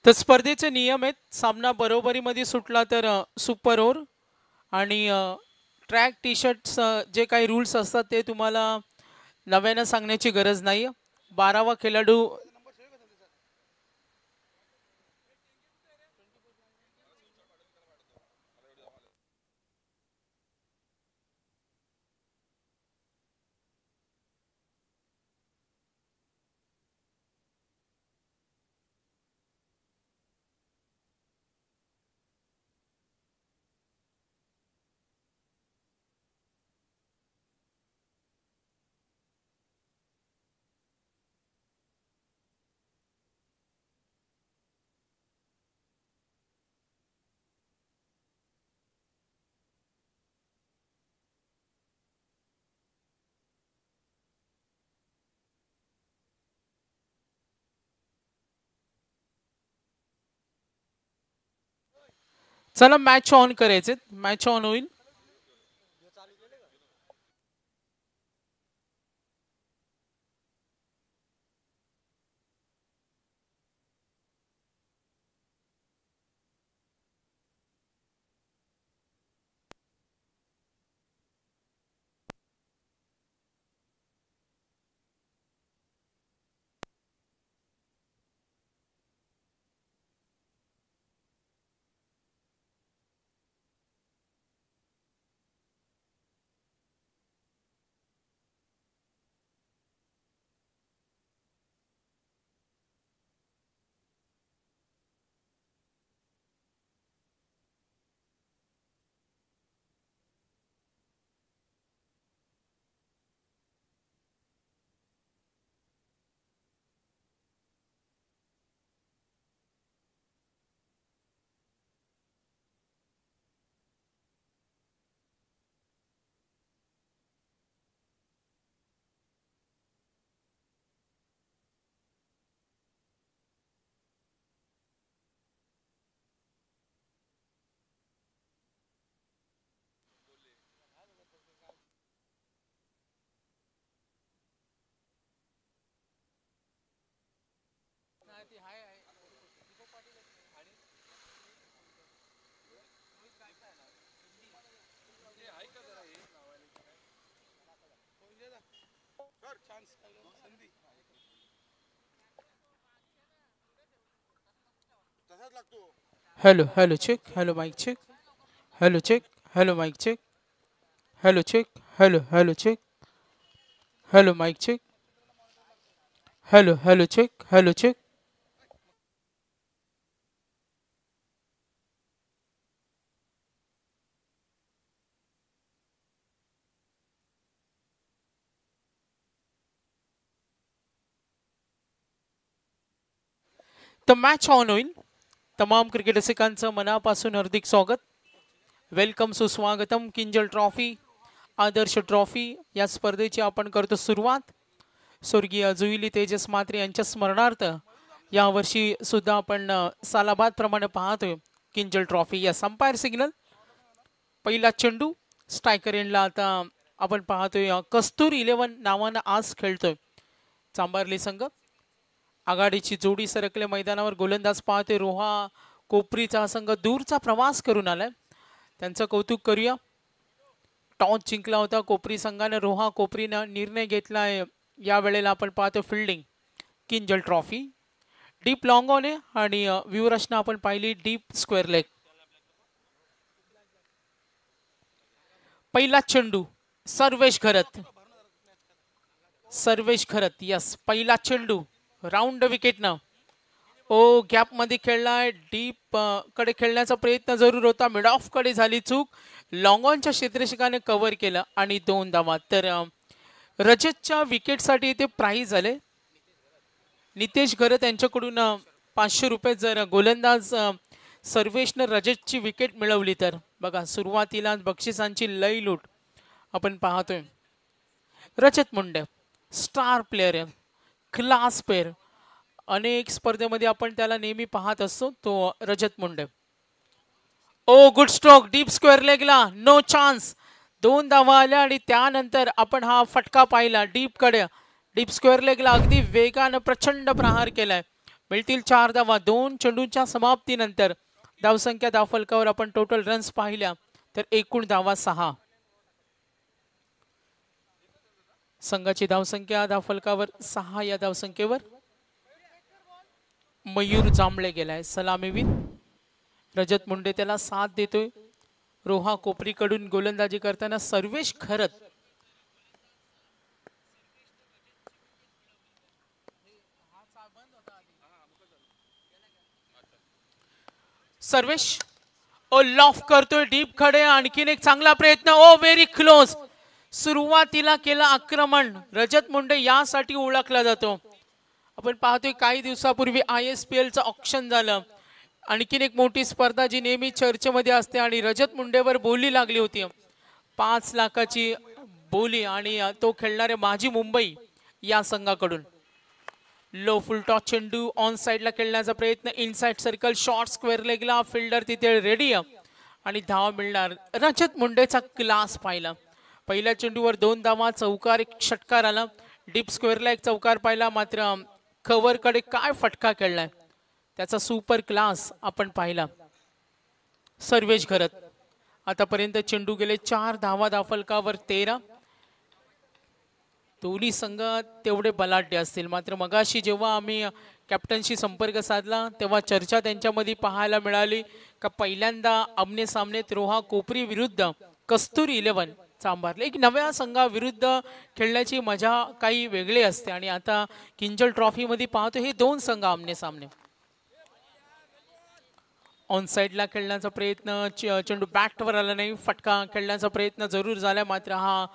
तर स्पर्धेचे नियम आहेत. सामना बरोबरीमध्ये सुटला तर सुपर ओव्हर आणि ट्रॅक टी शर्ट्स जे काही रूल्स असतात ते तुम्हाला नव्यानं सांगण्याची गरज नाही. 12वा खेळाडू. चला मॅच ऑन करायचे. मॅच ऑन होईल. Hello hello check. Hello mic check. Hello check. Hello mic check. Hello check. Hello hello check. Hello mic check. Hello hello check. Hello check. तर मॅच ऑन होईल. तमाम क्रिकेट रसिकांचं मनापासून हार्दिक स्वागत. Welcome सुस्वागतम. Kinjal trophy, आदर्श trophy या स्पर्धेची आपण करतो सुरुवात. स्वर्गीय जुईली तेजस म्हात्रे यांच्या स्मरणार्थ यावर्षी सुद्धा आपण सालाबाद प्रमाणे पाहतोय किंजल ट्रॉफी. या अंपायर सिग्नल. पहिला चेंडू स्ट्रायकर एंडला आता आपण पाहतोय कस्तूर 11 नावानं आज खेळतोय चांबारली संघ. आघाडीची जोडी सरकले मैदानावर. गोलंदाज पाहतोय रोहा कोपरीचा संघ दूरचा प्रवास करून आलाय. त्यांचं कौतुक करूया. टॉस जिंकला होता कोपरी संघाने. रोहा कोपरीनं निर्णय घेतलाय. या वेळेला आपण पाहतो fielding Kinjal trophy. Deep long on आहे आणि व्यूरचना आपण पाहिली डीप स्क्वेअर लेग. पहिला चेंडू सर्वेश घरत. सर्वेश घरत यस. पहिला चेंडू राऊंड विकेटनं. ओ गॅप मध्ये खेळलाय. डीप कडे खेळण्याचा प्रयत्न जरूर होता. मिड ऑफ कडे झाली चूक. लॉंग ऑनच्या क्षेत्ररक्षकाने कव्हर केलं आणि 2 धावा. तर रजतच्या विकेटसाठी ते प्राईज झाले. नितेश घरत यांच्याकडून 500 रुपये. जर गोलंदाज सर्वेशनं रजतची विकेट मिळवली तर बघा सुरुवातीला बक्षिसांची लई लूट आपण पाहतोय. रजत मुंडे स्टार प्लेयर आहे, क्लास प्लेयर. अनेक स्पर्धेमध्ये आपण त्याला नेहमी पाहत असतो तो Rajat Munde. Oh good stroke deep square लेगला. No chance. 2 धावा आल्या आणि त्यानंतर आपण हा फटका पाहिला डीप कडे. डीप स्क्वेअर लेगला अगदी वेगानं प्रचंड प्रहार केलाय. मिळतील 4 धावा. 2 चेंडूंच्या समाप्तीनंतर धावसंख्या धावफलकावर आपण टोटल रन्स पाहिल्या तर एकूण धावा 6. संघाची धावसंख्या धावफलकावर 6. या धावसंख्येवर मयूर जांभळे गेलाय सलामीवीर. रजत मुंडे त्याला साथ देतोय. रोहा कोपरीकडून गोलंदाजी करताना सर्वेश खरत. सर्वेश ओ लॉफ करतोय डीप खडे. आणखीन एक चांगला प्रयत्न. ओ व्हेरी क्लोज. सुरुवातीला केला आक्रमण. रजत मुंडे यासाठी ओळखला जातो. आपण पाहतोय काही दिवसापूर्वी ISPL चं ऑक्शन झालं. आणखीन एक मोठी स्पर्धा जी नेहमी चर्चेमध्ये असते आणि रजत मुंडेवर बोली लागली होती. 5 लाखाची बोली आणि तो खेळणारे माझी मुंबई या संघाकडून. लो फुल टॉस चेंडू ऑन साइडला खेळण्याचा प्रयत्न. इनसाइड सर्कल शॉर्ट स्क्वेअर लेगला. फिल्डर तिथे रेडी आणि धाव मिळणार. रजत मुंडेचा क्लास पाहिला. पहिल्या चेंडूवर 2 धावा. चौकार एक षटकार आला. डीप स्क्वेअरला एक चौकार पाहिला. मात्र कव्हरकडे काय फटका खेळलाय त्याचा सुपर क्लास आपण पाहिला. सर्वेश खरत आतापर्यंत चेंडू गेले 4 धावा. धावफलकावर 13. दोन्ही संघ तेवढे बलाढ्य असतील. मात्र मगाशी जेव्हा आम्ही कॅप्टनशी संपर्क साधला तेव्हा चर्चा त्यांच्यामध्ये पाहायला मिळाली का पहिल्यांदा आमने सामनेत रोहा कोपरी विरुद्ध कस्तुरी 11 चांभारले. एक नव्या संघाविरुद्ध खेळण्याची मजा काही वेगळी असते. आणि आता किंजल ट्रॉफी मध्ये पाहतो हे 2 संघ आमने सामने. ऑन साइडला खेळण्याचा प्रयत्न. चेंडू बॅटवर आला नाही. फटका खेळण्याचा प्रयत्न जरूर झाला. मात्र हा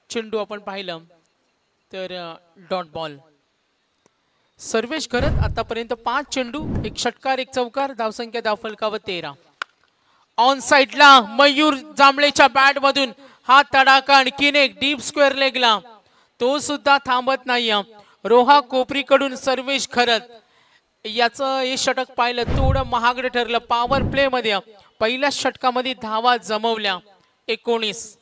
चेंडू आपण पाहिलं तर डॉट बॉल. सर्वेश खरत आतापर्यंत 5 चेंडू एक षटकार एक चौकार. धावसंख्या धावफलकावर 13. ऑन साइडला मयूर जांभळेच्या बॅट मधून हा तडाखा. आणखीन एक डीप स्क्वेअर लेगला. तो सुद्धा थांबत नाही. रोहा कोपरीकडून सर्वेश खरत याचं हे षटक पाहिलं थोडं महागडं ठरलं. पॉवर प्ले मध्ये पहिल्या षटकामध्ये धावा जमवल्या 19.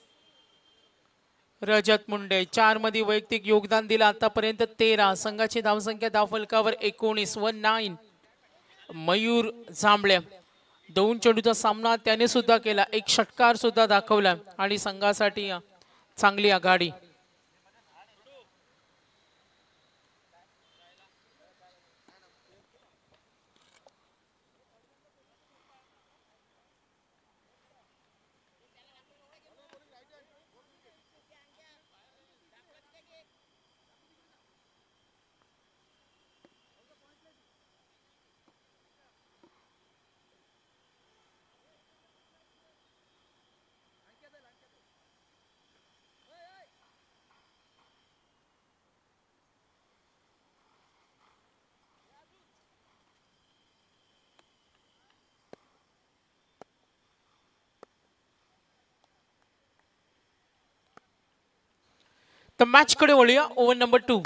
रजत मुंडे 4 मध्ये वैयक्तिक योगदान दिलं आतापर्यंत 13. संघाची धावसंख्या धावफलकावर 19. मयूर जांभळे 2 चेंडूचा सामना त्याने सुद्धा केला. एक षटकार सुद्धा दाखवला आणि संघासाठी चांगली आघाडी. तर मॅच कडे वळूया. Over number 2.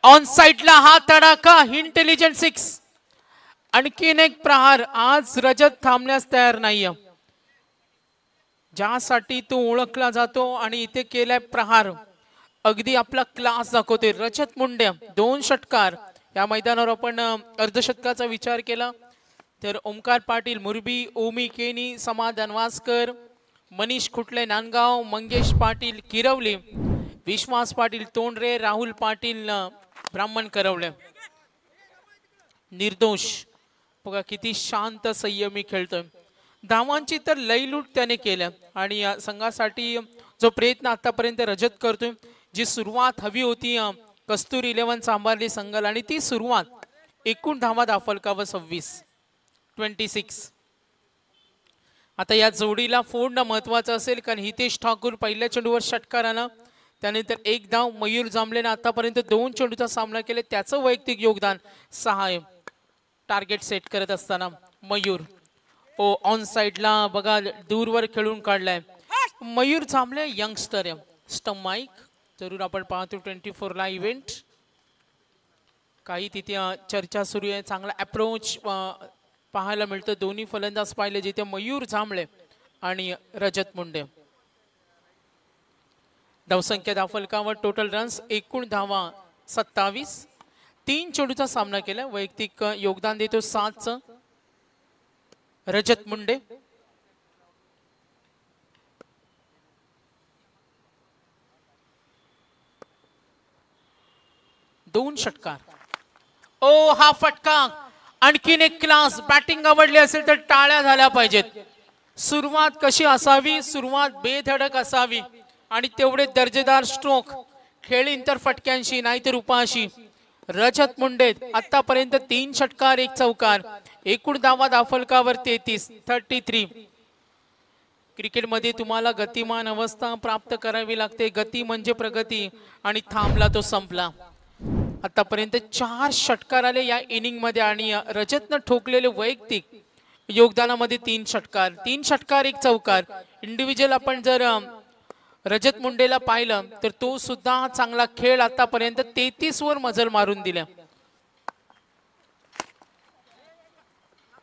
ऑन साइडला हा तडाखा. इंटेलिजंट 6. आणखीन एक प्रहार. आज रजत थांबण्यास तयार नाहीये. ज्यासाठी तो ओळखला जातो आणि इथे केलाय प्रहार. अगदी आपला क्लास दाखवते रजत मुंडे. 2 षटकार या मैदानावर आपण अर्धशतकाचा विचार केला तर ओमकार पाटील मुरबी, ओमी केनी, समाधान वासकर, मनीष खुटले नांदगाव, मंगेश पाटील किरवली, विश्वास पाटील तोंडरे, राहुल पाटील ब्राह्मण करवले. निर्दोष बघा किती शांत संयमी खेळतोय. धावांची तर लयलूट त्याने केल्या आणि या संघासाठी जो प्रयत्न आतापर्यंत रजत करतोय. जी सुरुवात हवी होती कस्तुरी 11 सांभारली संघाला आणि ती सुरुवात एकूण धावा धावफलकावर 26. आता या जोडीला फोडणं महत्वाचं असेल कारण हितेश ठाकूर पहिल्या चेंडूवर षटकार आला. त्यानंतर 1 धाव. मयूर जांभळेने आतापर्यंत 2 चेंडूचा सामना केला. त्याचं वैयक्तिक योगदान 6. टार्गेट सेट करत असताना मयूर ऑन साइडला बघा दूरवर खेळून काढलाय. मयूर जांभळे यंगस्टर स्टंप माईक जरूर आपण पाहतो 24 ला इव्हेंट. काही तिथे चर्चा सुरू आहे. चांगला अप्रोच पाहायला मिळतं. दोन्ही फलंदाज पाहिले जिथे मयूर जांभळे आणि रजत मुंडे. धावसंख्या धावफलकावर टोटल रन्स एकूण धावा 27. 3 चेंडूचा सामना केला. वैयक्तिक योगदान देतो 7चं रजत मुंडे. दोन षटकार. ओ हा फटका. आणखीन एक क्लास. बॅटिंग आवडली असेल तर टाळ्या झाल्या पाहिजेत. सुरुवात कशी असावी, सुरुवात बेधडक असावी आणि तेवढे दर्जेदार स्ट्रोक. खेळीन तर फटक्यांशी नाहीतर उपाशी. रजत मुंडे आतापर्यंत 3 षटकार 1 चौकार. एकूण धावा धावफलकावर 33. क्रिकेटमध्ये तुम्हाला गतिमान अवस्था प्राप्त करावी लागते. गती म्हणजे प्रगती आणि थांबला तो संपला. आतापर्यंत 4 षटकार आले या इनिंग मध्ये आणि रजतनं ठोकलेले वैयक्तिक योगदानामध्ये 3 षटकार. 3 षटकार 1 चौकार. इंडिव्हिज्युअल आपण जर रजत मुंडेला पाहिलं तर तो सुद्धा चांगला खेळ आतापर्यंत 33 वर मजल मारून दिल्या.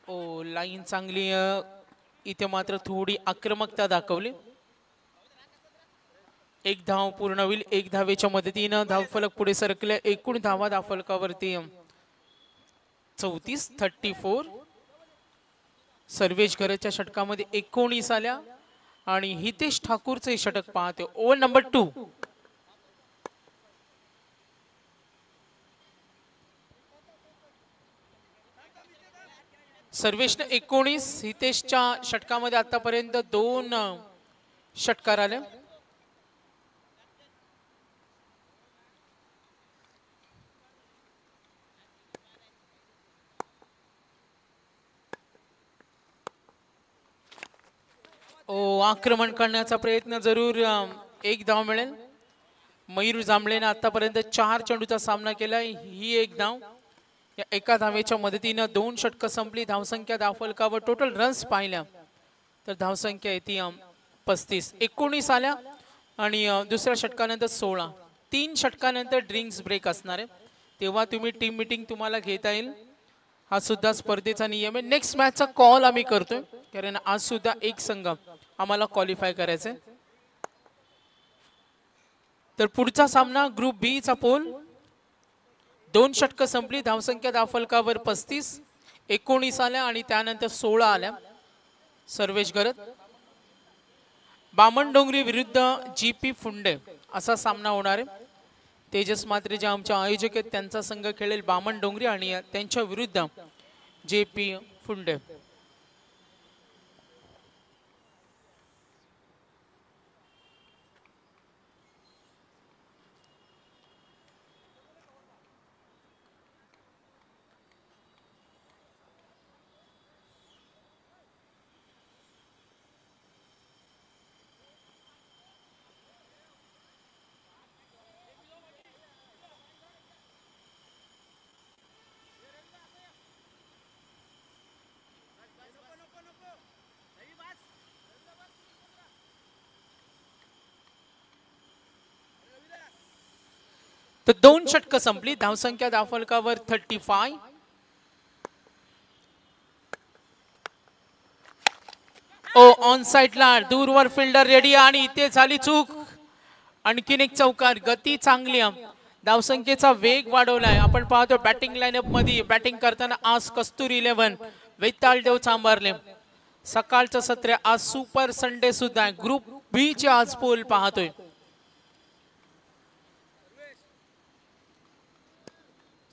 ओ लाईन चांगली. इथे मात्र थोडी आक्रमकता दाखवली. 1 धाव पूर्ण होईल. 1 धावेच्या मदतीनं धावफलक पुढे सरकले. एकूण धावा धावफलकावरती 34. सर्वेश घरच्या षटकामध्ये 19 आल्या आणि हितेश ठाकूरचे षटक पाहते. Over number 2. सर्वेशने 19. हितेशच्या षटकामध्ये आतापर्यंत 2 षटकार आले. ओ आक्रमण करण्याचा प्रयत्न जरूर. 1 धाव मिळेल. मयूर जांभळेने आतापर्यंत 4 चेंडूचा सामना केलाय. ही 1 धाव. या एका धावेच्या मदतीनं 2 षटकं संपली. धावसंख्या धावफलकावर टोटल रन्स पाहिल्या तर धावसंख्या येते 35. 19 आल्या आणि दुसऱ्या षटकानंतर 16. 3 षटकानंतर ड्रिंक्स ब्रेक असणार आहे. तेव्हा तुम्ही टीम मीटिंग तुम्हाला घेता येईल. हा सुद्धा स्पर्धेचा नियम आहे. नेक्स्ट मॅचचा कॉल आम्ही करतोय कारण आज सुद्धा एक संघ आम्हाला क्वालिफाय करायचंय. तर पुढचा सामना ग्रुप बी चा पोल. 2 षटकं संपली. धावसंख्या धावफलकावर 35. 19 आल्या आणि त्यानंतर 16 आल्या. सर्वेश गरत. बामणडोंगरी विरुद्ध जीपी फुंडे असा सामना होणार आहे. तेजस मात्रे जे आमचे आयोजक आहेत त्यांचा संघ खेळेल बामणडोंगरी आणि त्यांच्या विरुद्ध जेपी फुंडे. तर 2 षटकं संपली. धावसंख्या धावफलकावर 35. ओ ऑन साइडला दूरवर फिल्डर रेडी आणि इथे झाली चूक. आणखीन 1 चौकार. गती चांगली. धावसंख्येचा वेग वाढवलाय. आपण पाहतो बॅटिंग लाईनअप मध्ये बॅटिंग करताना आज कस्तुरी 11 वैतालदेव चांभारले. सकाळचं सत्र आज सुपर संडे सुद्धा आहे. ग्रुप बी चे आज पोल पाहतोय.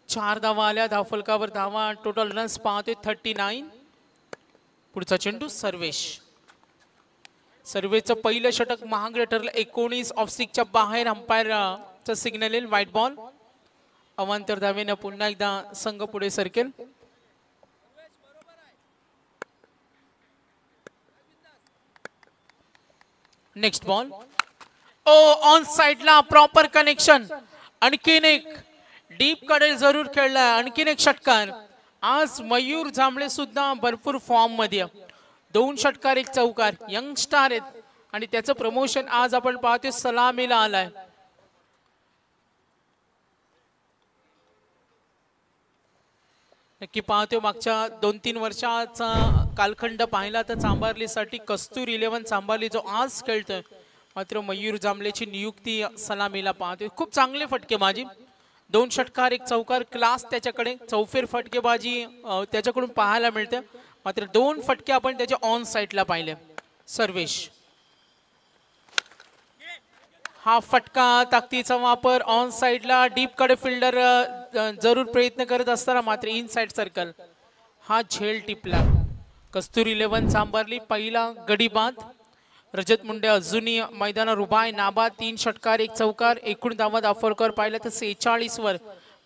4 धावा आल्या. धावफलकावर धावा टोटल रन्स पाहतोय 39. पुढचा चेंडू सर्वेश. सर्वेचं पहिलं षटक महागडं ठरलं. 19 ऑफस्टिकच्या बाहेर अंपायरचं सिग्नल येईल. Wide ball. अवांतर धावेनं पुन्हा एकदा संघ पुढे सरकेल. Next ball. ओ ऑन साइडला प्रॉपर कनेक्शन. आणखीन एक डीप कडे जरूर खेळलाय. आणखीन 1 षटकार. आज मयूर जांभळे सुद्धा भरपूर फॉर्म मध्ये. 2 षटकार 1 चौकार. यंग स्टार आहेत आणि त्याचं प्रमोशन आज आपण पाहतोय सलामीला आलाय. नक्की पाहतोय मागच्या 2-3 वर्षाचा कालखंड पाहिला तर चांभारलीसाठी कस्तूर 11 चांभारली जो आज खेळतोय. मात्र मयूर जांभळेची नियुक्ती सलामीला पाहतोय. खूप चांगले फटके माझी. 2 षटकार 1 चौकार क्लास त्याच्याकडे, चौफेर फटकेबाजी त्याच्याकडून पाहायला मिळते. मात्र 2 फटके आपण त्याच्या ऑन साइडला पाहिले. सर्वेश हा फटका ताकदीचा वापर ऑन साइडला डीप कडे फिल्डर जरूर प्रयत्न करत असताना मात्र इन साइड सर्कल हा झेल टिपला. कस्तुरी 11 सांभारली. पहिला गडी बाद. रजत मुंडे अजूनही मैदानावर उभा आहे. नाबाद. 3 षटकार 1 चौकार. एकूण धावा दाफोलकर पाहिलं तर 46 वर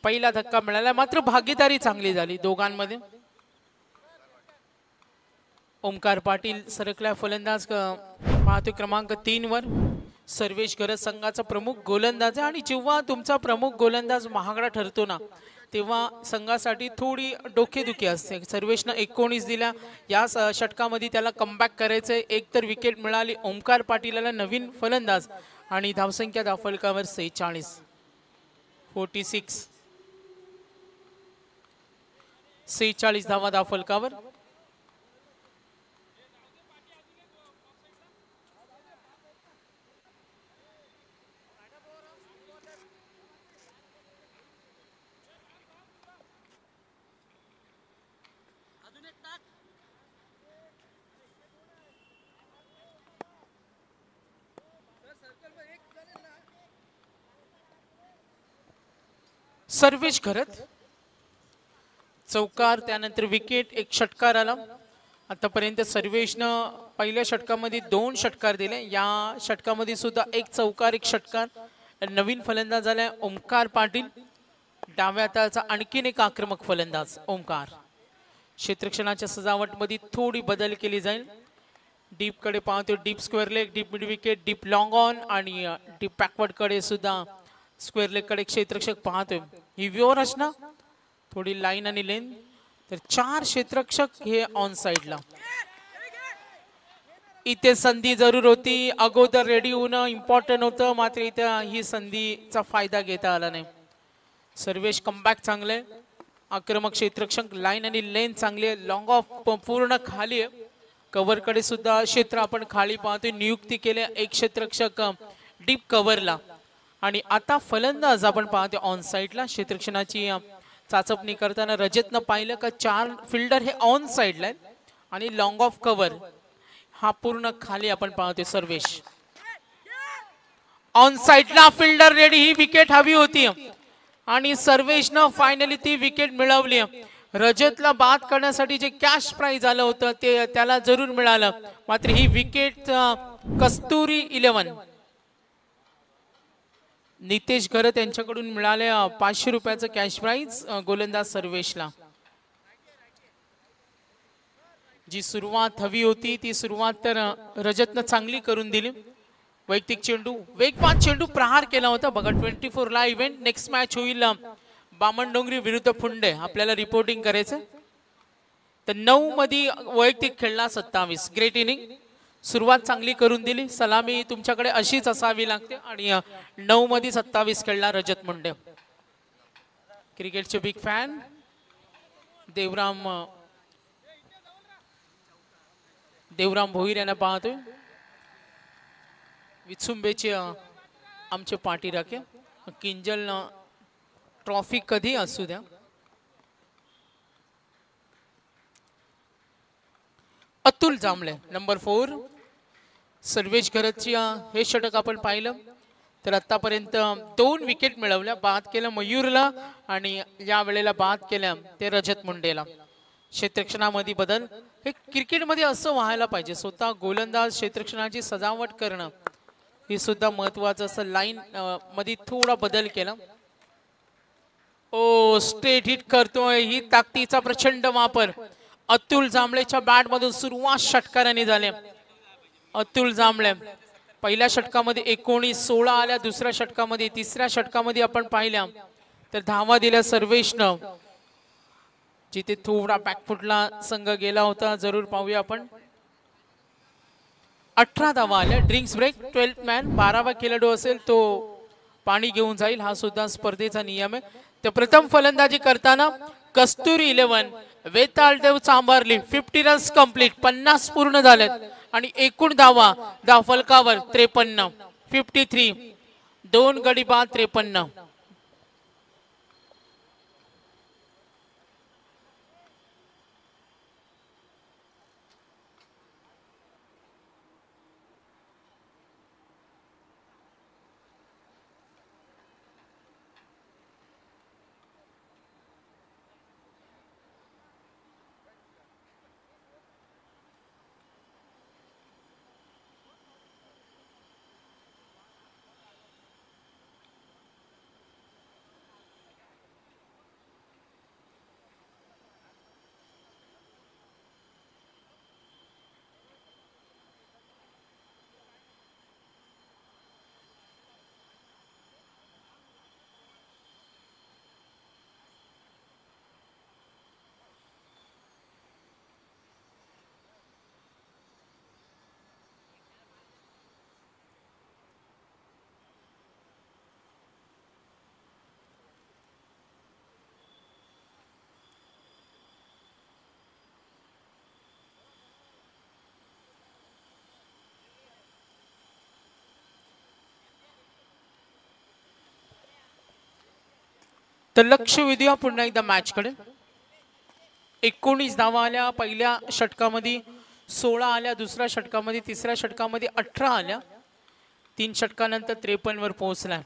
पहिला धक्का मिळाला. मात्र भागीदारी चांगली झाली दोघांमध्ये. ओमकार पाटील सरकला फलंदाज पाहतो क्रमांक 3 वर. सर्वेश गरज संघाचा प्रमुख गोलंदाज आहे आणि जेव्हा तुमचा प्रमुख गोलंदाज महागडा ठरतो ना तेव्हा संघासाठी थोडी डोकेदुखी असते. सर्वेशनं 19 दिल्या. या षटकामध्ये त्याला कमबॅक करायचंय. एक तर विकेट मिळाली ओमकार पाटीलला नवीन फलंदाज आणि धावसंख्या दाफलकावर 46. 46 धावा दाफलकावर. सर्वेश घरत चौकार त्यानंतर विकेट. 1 षटकार आला. आतापर्यंत सर्वेशनं पहिल्या षटकामध्ये 2 षटकार दिले. या षटकामध्ये सुद्धा 1 चौकार 1 षटकार. नवीन फलंदाज झालाय ओमकार पाटील. डाव्या हाताचा आणखीन एक आक्रमक फलंदाज ओमकार. क्षेत्ररक्षणाच्या सजावटमध्ये थोडी बदल केली जाईल. डीप कडे पाहतो. Deep square leg, deep mid wicket, deep long on आणि डीप बॅकवर्ड कडे सुद्धा स्क्वेअर लेग कडे क्षेत्ररक्षक पाहतोय. ही व्यूअर रचना थोडी लाईन आणि लेन. तर 4 क्षेत्ररक्षक हे ऑन साइडला. इथे संधी जरूर होती. अगोदर रेडी होणं इम्पॉर्टंट होतं. मात्र इथे ही संधीचा फायदा घेता आला नाही. सर्वेश कमबॅक चांगले. आक्रमक क्षेत्ररक्षक लाईन आणि लेन चांगली. लॉंग ऑफ पूर्ण खाली आहे. कव्हर कडे सुद्धा क्षेत्र आपण खाली पाहतोय. नियुक्ती केले 1 क्षेत्ररक्षक डीप कव्हरला. आणि आता फलंदाज आपण पाहतो ऑन साइडला. क्षेत्ररक्षणाची चाचपणी करताना रजतनं पाहिलं का 4 फिल्डर हे ऑन साइडला आहेत आणि लॉंग ऑफ कव्हर हा पूर्ण खाली आपण पाहतोय. सर्वेश ऑन साइडला फिल्डर रेडी. ही विकेट हवी होती आणि सर्वेशनं फायनली ती विकेट मिळवली. रजतला बाद करण्यासाठी जे कॅश प्राइज आलं होतं ते त्याला जरूर मिळालं. मात्र ही विकेट कस्तुरी 11 नितेश घरत यांच्याकडून मिळाले 500 रुपयाचं कॅश प्राइज गोलंदाज सर्वेशला. जी सुरुवात हवी होती ती सुरुवात तर रजतनं चांगली करून दिली. वैयक्तिक चेंडू वेगवान चेंडू प्रहार केला होता. बघा 24 ला इव्हेंट. नेक्स्ट मॅच होईल बामणडोंगरी विरुद्ध फुंडे. आपल्याला रिपोर्टिंग करायचं. तर 9 मध्ये वैयक्तिक खेळला 27. Great inning. सुरुवात चांगली करून दिली. सलामी तुमच्याकडे अशीच असावी लागते. आणि 9 मध्ये 27 खेळला रजत मुंडे. क्रिकेटचे बिग फॅन देवराम भोईर यांना पाहतोय. विचुंबेचे आमचे पाठी राखे. किंजल ट्रॉफी कधी असू द्या. अतुल जांभळे नंबर 4. सर्वेश घरतची हे षटक आपण पाहिलं तर आतापर्यंत 2 विकेट मिळवल्या. बाद केलं मयूरला आणि या वेळेला बाद केल्या ते रजत मुंडेला. क्षेत्ररक्षणामध्ये बदल हे क्रिकेटमध्ये असं व्हायला पाहिजे. स्वतः गोलंदाज क्षेत्ररक्षणाची सजावट करणं हे सुद्धा महत्वाचं असं. लाईन मध्ये थोडा बदल केला. ओ स्ट्रेट हिट करतोय. ही ताकदीचा प्रचंड वापर अतुल जांभळेच्या बॅट मधून सुरुवात षटकाराने झाले. अतुल जांभळे पहिल्या षटकामध्ये 19, 16 आल्या. दुसऱ्या षटकामध्ये, तिसऱ्या षटकामध्ये आपण पाहिल्या तर धावा दिल्या सर्वेशनं. जिथे थोडा बॅकफुटला संघ गेला होता. जरूर पाहूया आपण. 18 धावा आल्या. Drinks break. 12th मॅन 12वा खेळाडू असेल तो पाणी घेऊन जाईल. हा सुद्धा स्पर्धेचा नियम आहे. तर प्रथम फलंदाजी करताना कस्तुरी 11 वेताळदेव चांभारली. 50 रन्स कंप्लीट. 50 पूर्ण झालेत आणि एकूण धावा धावफलकावर 53. 53. 2 गडी बाद 53. तर लक्ष वेधूया पुन्हा एकदा मॅच कडे. 19 धावा आल्या पहिल्या षटकामध्ये, 16 आल्या दुसऱ्या षटकामध्ये, तिसऱ्या षटकामध्ये 18 आल्या, 3 षटकानंतर 53 वर पोहोचला.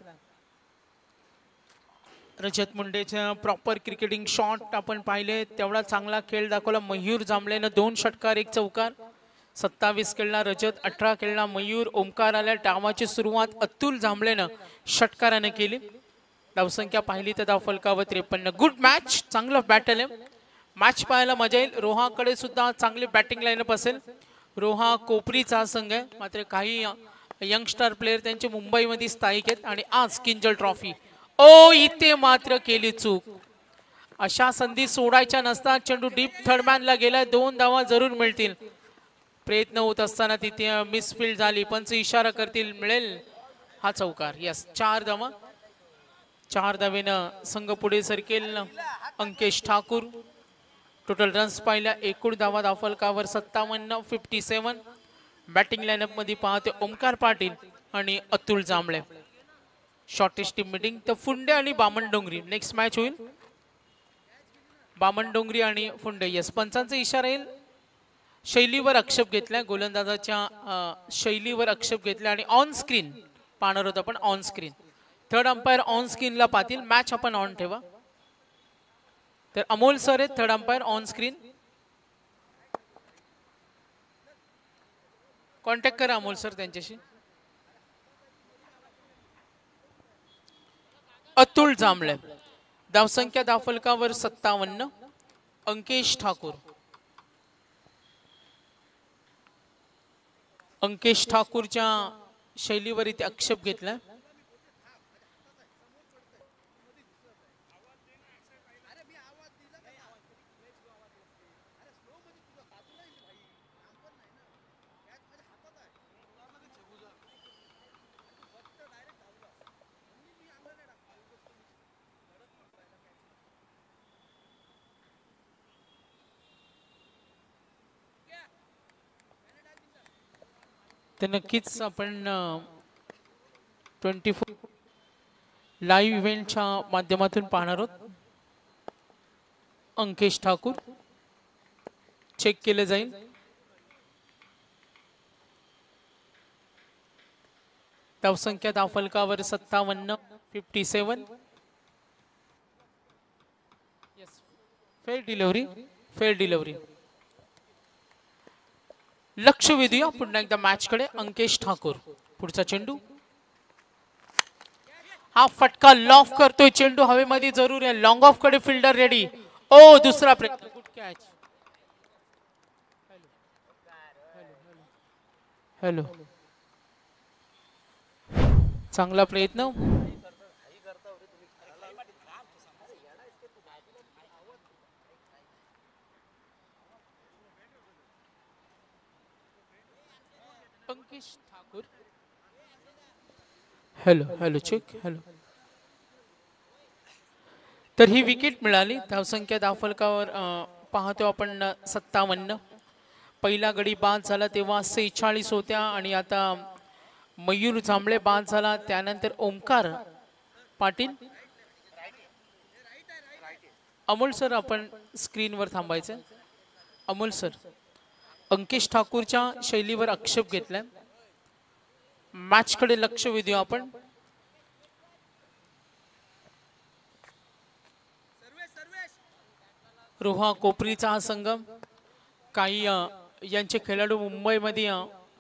रजत मुंडेचे प्रॉपर क्रिकेटिंग शॉट आपण पाहिले, तेवढा चांगला खेळ दाखवला मयूर जांभळेनं. 2 षटकार 1 चौकार. 27 खेळला रजत, 18 खेळला मयूर. ओमकार आल्या. डावाची सुरुवात अतुल जांभळेनं षटकाराने केली. धावसंख्या पाहिली तर धावफलकावर 53. गुड मॅच, चांगलं बॅटल आहे. मॅच पाहायला मजा येईल. रोहाकडे सुद्धा चांगली बॅटिंग लाईनअप असेल. रोहा कोपरीचा संघ आहे, मात्र काही यंगस्टर प्लेयर त्यांचे मुंबईमध्ये स्थायिक आहेत. आणि आज किंजल ट्रॉफी इथे मात्र केली चूक. अशा संधी सोडायच्या नसतात. चेंडू डीप थर्डमॅनला गेलाय. 2 धावा जरूर मिळतील. प्रयत्न होत असताना तिथे मिसफील्ड झाली. पंच इशारा करतील, मिळेल हा चौकार. यस, 4 धावा. 4 धावेनं संघ पुढे सरकेल. अंकेश ठाकूर. टोटल रन्स पाहिल्या, एकूण धावा धावफलकावर 57, 57. बॅटिंग लाईनअप मध्ये पाहते ओमकार पाटील आणि अतुल जांभळे. शॉर्टेस्ट टीम मीटिंग तर फुंडे आणि बामणडोंगरी नेक्स्ट मॅच होईल. बामणडोंगरी आणि फुंडे. यस, पंचांचा इशारा येईल. शैलीवर आक्षेप घेतलाय, गोलंदाजाच्या शैलीवर आक्षेप घेतला आणि ऑन स्क्रीन पाहणार होतो आपण. On screen third umpire on स्क्रीनला पाहतील. मॅच आपण ऑन ठेवा. तर अमोल सर आहेत third umpire on screen. Contact करा अमोल सर त्यांच्याशी. अतुल जांभळे. धावसंख्या धावफलकावर 57. अंकेश ठाकूर. अंकेश ठाकूरच्या शैलीवर इथे आक्षेप घेतला. तर नक्कीच आपण 24 लाईव्ह इव्हेंटच्या माध्यमातून पाहणार आहोत. अंकेश ठाकूर चेक केलं जाईल. धावसंख्या धावफलकावर 57, 57. Fair delivery, fair delivery. लक्ष वेधूया पुन्हा एकदा मॅच कडे. अंकेश ठाकूर. पुढचा चेंडू, हा फटका लॉफ करतोय. चेंडू हवेमध्ये जरूर आहे. लॉंग ऑफ कडे फिल्डर रेडी. दुसरा प्रयत्न. Good catch. हॅलो, चांगला प्रयत्न. Ankesh Thakur. Hello hello check. Hello. तर ही विकेट मिळाली. धावसंख्या धावफलकावर पाहतो आपण 57. पहिला गडी बाद झाला तेव्हा 46 होत्या आणि आता मयूर जांभळे बाद झाला. त्यानंतर ओमकार पाटील. अमोल सर आपण स्क्रीनवर थांबायचं. अमोल सर, अंकेश ठाकूरच्या शैलीवर आक्षेप घेतलाय. मॅच कडे लक्ष वेधूया आपण. रोहा कोपरीचा हा संघ. काही यांचे खेळाडू मुंबईमध्ये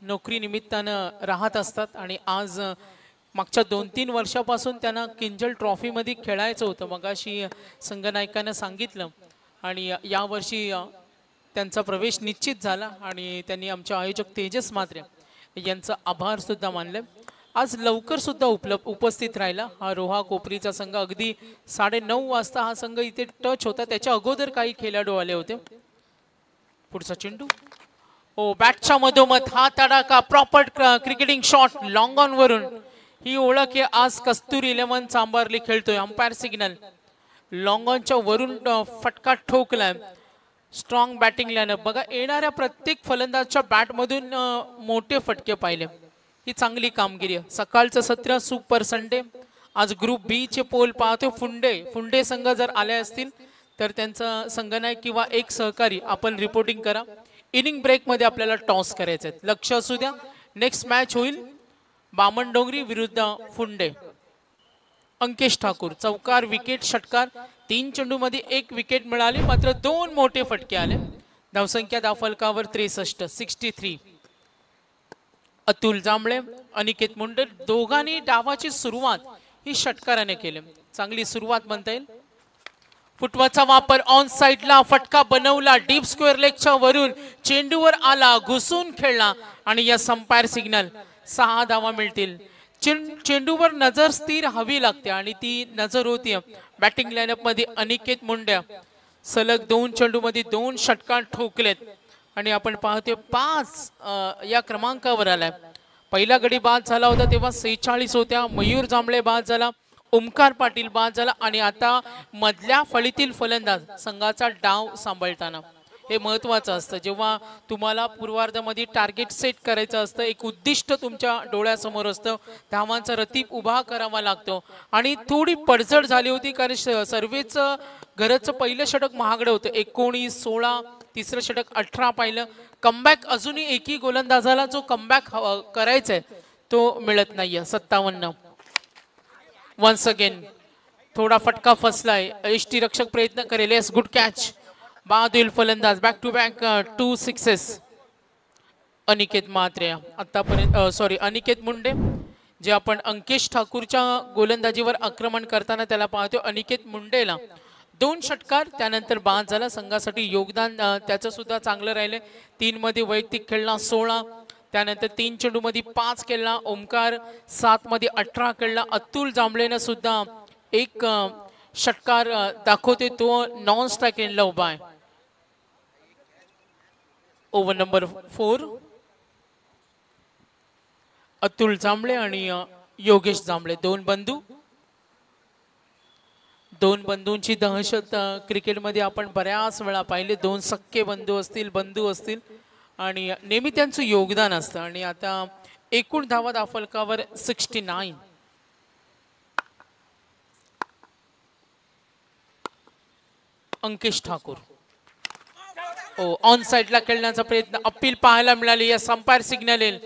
नोकरी निमित्तानं राहत असतात आणि आज मागच्या 2-3 वर्षापासून त्यांना किंजल ट्रॉफी मध्ये खेळायचं होतं. मगाशी संघनायकानं सांगितलं आणि यावर्षी त्यांचा प्रवेश निश्चित झाला आणि त्यांनी आमचे आयोजक तेजस म्हात्रे यांचा आभार सुद्धा मानले. आज लवकर सुद्धा उपस्थित राहिला हा रोहा कोपरीचा संघ. अगदी 9:30 वाजता हा संघ इथे टच होता. त्याच्या अगोदर काही खेळाडू आले होते. पुढचा चेंडू, बॅटच्या मधोमध हा तडाखा. Proper cricketing shot long on वरून. ही ओळख आहे आज कस्तुरी 11 चांबारली खेळतोय. Umpire signal. लॉंग ऑनच्या वरून फटका ठोकलाय. Strong batting line-up. बघा, येणाऱ्या प्रत्येक फलंदाजच्या बॅटमधून मोठे फटके पाहिले. ही चांगली कामगिरी आहे. सकाळचं सत्र सुपर संडे. आज ग्रुप बी चे पोल पाहतो. फुंडे संघ जर आले असतील तर त्यांचा संघनायक किंवा एक सहकारी आपण रिपोर्टिंग करा. इनिंग ब्रेक मध्ये आपल्याला टॉस करायचे आहेत. लक्ष असू द्या. नेक्स्ट मॅच होईल बामणडोंगरी विरुद्ध फुंडे. अंकेश ठाकूर चौकार विकेट षटकार. 3 चेंडूमध्ये 1 विकेट मिळाली, मात्र 2 मोठे फटके आले. धावसंख्या धावफलकावर 63 63. अतुल जांभळे अनिकेत मुंडे दोघांनी डावाची सुरुवात ही षटकाराने केली. चांगली सुरुवात म्हणता येईल. फुटवाचा वापर ऑन साइडला फटका बनवला. डीप स्क्वेअर लेगच्या वरून चेंडूवर आला, घुसून खेळला आणि या संपायर सिग्नल 6 धावा मिळतील. चेंडूवर नजर स्थिर हवी लागते आणि ती नजर होती बॅटिंग लाईनअप मध्ये अनिकेत मुंडे. सलग 2 चेंडूमध्ये 2 षटकार ठोकलेत आणि आपण पाहतोय 5 या क्रमांकावर आलाय. पहिला गडी बाद झाला होता तेव्हा 46 होत्या. मयूर जांभळे बाद झाला, ओमकार पाटील बाद झाला आणि आता मधल्या फळीतील फलंदाज संघाचा डाव सांभाळताना हे महत्त्वाचं असतं. जेव्हा तुम्हाला पूर्वार्धामध्ये टार्गेट सेट करायचं असतं, एक उद्दिष्ट तुमच्या डोळ्यासमोर असतं, धावांचा रतीब उभा करावा लागतो आणि थोडी पडझड झाली होती कारण सर्वेच घरचं पहिलं षटक महागडं होतं. 19 16, तिसरं षटक 18 पाहिलं. कमबॅक अजूनही एकही गोलंदाजाला जो कमबॅक करायचा आहे तो मिळत नाहीये. 57. वन्स अगेन थोडा फटका फसलाय. यष्टीरक्षक प्रयत्न करेल. Yes, good catch. बाद होईल फलंदाज. Back to back 2 sixes. Aniket Mhatre आतापर्यंत अनिकेत मुंडे जे आपण अंकेश ठाकूरच्या गोलंदाजीवर आक्रमण करताना त्याला पाहतो. अनिकेत मुंडेला 2 षटकार त्यानंतर बाद झाला. संघासाठी योगदान त्याचं सुद्धा चांगलं राहिलं. 3 मध्ये वैयक्तिक खेळला 16, त्यानंतर 3 चेंडूमध्ये 5 खेळला. ओमकार 7 मध्ये 18 खेळला. अतुल जांभळेनं सुद्धा 1 षटकार दाखवते, तो नॉन स्ट्राईक रेंजला उभा आहे. Over number 4. अतुल जांभळे आणि योगेश जांभळे दोन बंधूंची दहशत क्रिकेटमध्ये आपण बऱ्याच वेळा पाहिले. 2 सख्खे बंधू असतील आणि नेहमी त्यांचं योगदान असतं. आणि आता एकूण धावा धावफलकावर 69. अंकेश ठाकूर ऑन साइडला खेळण्याचा प्रयत्न. अपील पाहायला मिळाली. या संपायर सिग्नल येईल,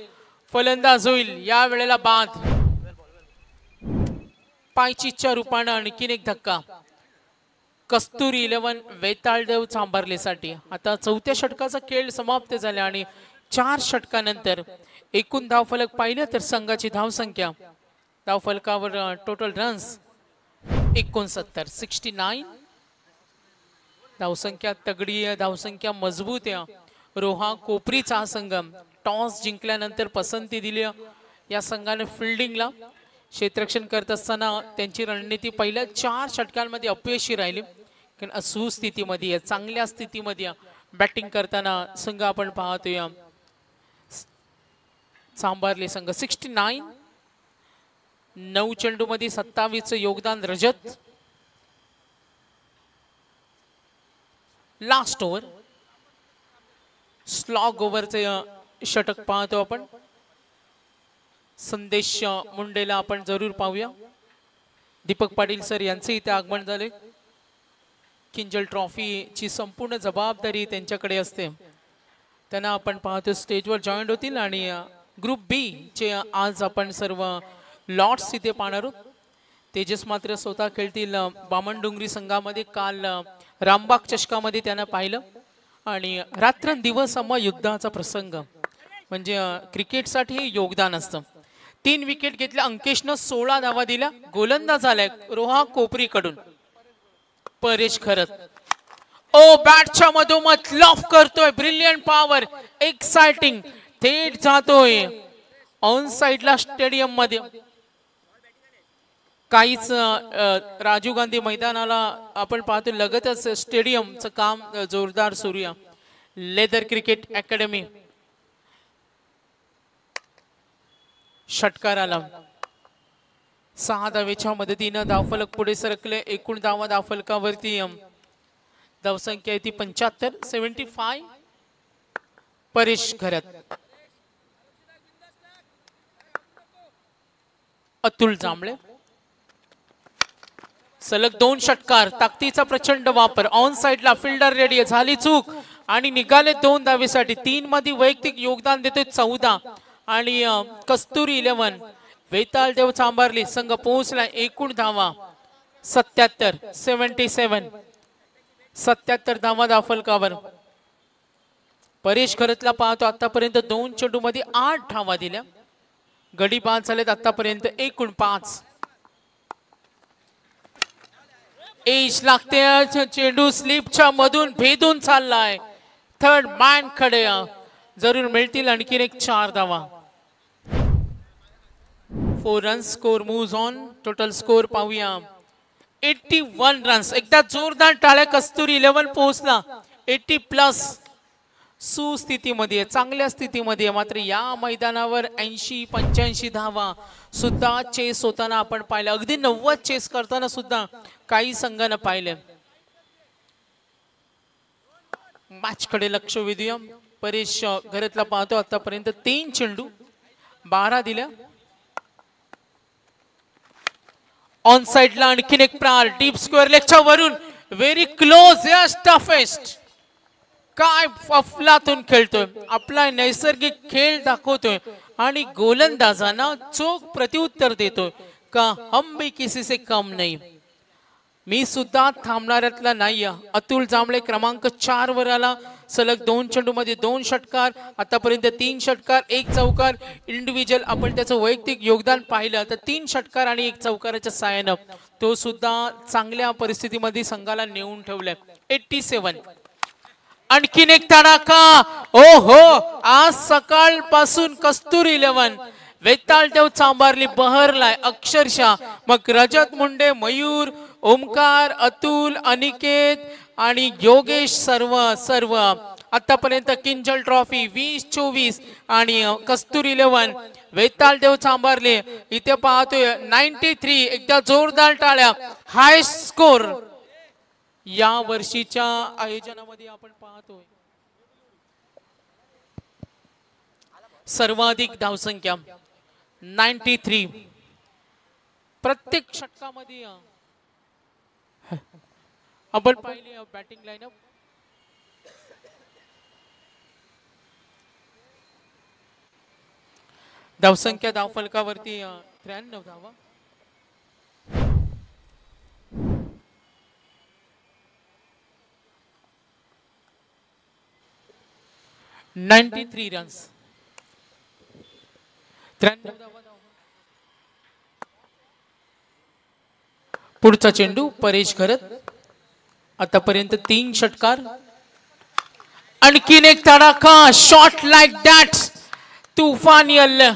फलंदाज होईल. या वेळेला बाद. पायचीच्या रूपाने आणखीन एक धक्का. कस्तुरी 11 वेताळदेव चांभारलेसाठी. आता 4थ्या षटकाचा खेळ समाप्त झाला आणि 4 षटकानंतर एकूण धावफलक पाहिलं तर संघाची धावसंख्या धावफलकावर टोटल रन्स 69 69. धावसंख्या तगडी आहे, धावसंख्या मजबूत आहे. रोहा कोपरीचा संघ टॉस जिंकल्यानंतर पसंती दिली या संघाने फिल्डिंगला. क्षेत्ररक्षण करत असताना त्यांची रणनीती पहिल्या 4 षटकांमध्ये अपयशी राहिली कारण सुस्थितीमध्ये चांगल्या स्थितीमध्ये बॅटिंग करताना संघ आपण पाहतोय. चांभारले संघ 69. 9 चेंडूमध्ये 27 योगदान रजत. लास्ट ओव्हर स्लॉग ओव्हरचे षटक पाहतो आपण. संदेश मुंडेला आपण जरूर पाहूया. दीपक पाटील सर यांचे इथे आगमन झाले. किंजल ट्रॉफीची संपूर्ण जबाबदारी त्यांच्याकडे असते. त्यांना आपण पाहतो स्टेजवर जॉईंट होतील आणि ग्रुप बी चे आज आपण सर्व लॉट्स इथे पाहणार आहोत. तेजस मात्र स्वतः खेळतील बामणडोंगरी संघामध्ये. काल रामबाग चषकामध्ये त्यांना पाहिलं आणि रात्रंदिवस युद्धाचा प्रसंग म्हणजे क्रिकेटसाठी योगदान असतं. 3 विकेट घेतल्या. अंकेशनं 16 धावा दिल्या. गोलंदाज आलाय रोहा कोपरीकडून परेश खरत. बॅटच्या मधोमध लॉफ करतोय. ब्रिलियंट पॉवर, एक्साइटिंग, थेट जातोय ऑन साइडला स्टेडियम मध्ये. काहीच राजीव गांधी मैदानाला आपण पाहतो लगतच स्टेडियमचं काम जोरदार सुरू आहे. लेदर क्रिकेट अकॅडमी षटकार आला. 6 धावेच्या मदतीनं धावफलक पुढे सरकले. एकूण धावा धावफलकावरती धावसंख्या आहे ती 75 75. परेश खरत. अतुल जांभळे सलग 2 षटकार, ताकदीचा प्रचंड वापर, ऑन साइडला फिल्डर रेडी, झाली चूक आणि निघाले 2 धावेसाठी. 3 मध्ये वैयक्तिक योगदान देतोय 14 आणि कस्तुरी 11. वेताळ देव चांभारली संघ पोहोचला एकूण धावा 77 धावा दाफलकावर. परेश खरतला पाहतो आतापर्यंत 2 चेंडू मध्ये 8 धावा दिल्या. गडी बाद झालेत आतापर्यंत एकूण 5. एज लागते, चेंडू स्लिपच्या मधून भेदून चाललाय. थर्ड मॅन खडे, जरूर मिळतील आणखीन एक 4 धावा. 4 runs, score moves on. Total score पाहूया 81 रन्स. एकदा जोरदार टाळ्या. कस्तुरी 11 पोहोचला 80+. सुस्थितीमध्ये, चांगल्या स्थितीमध्ये. मात्र या मैदानावर 80-85 धावा सुद्धा चेस होताना आपण पाहिलं. अगदी 90 चेस करताना सुद्धा काही संघांना पाहिले. मॅच कडे लक्ष वेधूया. परेश घरातला पाहतो आतापर्यंत 3 चेंडू 12 दिल्या. ऑन साइडला आणखीन एक प्रार. डीप स्क्वेअर लेगच्या वरून व्हेरी क्लोज. Yes, toughest. काय अफलातून खेळतोय, आपला नैसर्गिक खेळ दाखवतोय आणि गोलंदाजांना चोख प्रत्युत्तर देतोय का हम भी किसी से कम नहीं. मी सुद्धा थांबणाऱ्यातला नाही. अतुल जांभळे क्रमांक 4 वर आला. सलग 2 चेंडू मध्ये 2 षटकार, आतापर्यंत 3 षटकार 1 चौकार. इंडिव्हिज्युअल आपण त्याचं वैयक्तिक योगदान पाहिलं तर 3 षटकार आणि 1 चौकाराच्या साहाय्यानं तो सुद्धा चांगल्या परिस्थितीमध्ये संघाला नेऊन ठेवलाय. 87. आणखीन एक तडाखा. ओहो, आज सकाळपासून कस्तुरी 11 वेताळ देव चांभारली बहरलाय अक्षरशः. मग रजत मुंडे, मयूर, ओमकार, अतुल, अनिकेत आणि योगेश सर्व आतापर्यंत किंजल ट्रॉफी 20-24 आणि कस्तुरी 11 वेताळ देव चांभारले. इथे पाहतोय 93. एकदा जोरदार टाळ्या. हाय स्कोर या वर्षीच्या आयोजनामध्ये आपण पाहतोय. सर्वाधिक धावसंख्या 93. प्रत्येक षटकामध्ये आपण पाहिली बॅटिंग लाईनअप. धावसंख्या धावफलकावरती 93 धावा. रन्स. 93 धावा. पुढचा चेंडू परेश घरत. आतापर्यंत 3 षटकार. आणखीन एक तडाखा. Shot like that. तुफानी अल्ल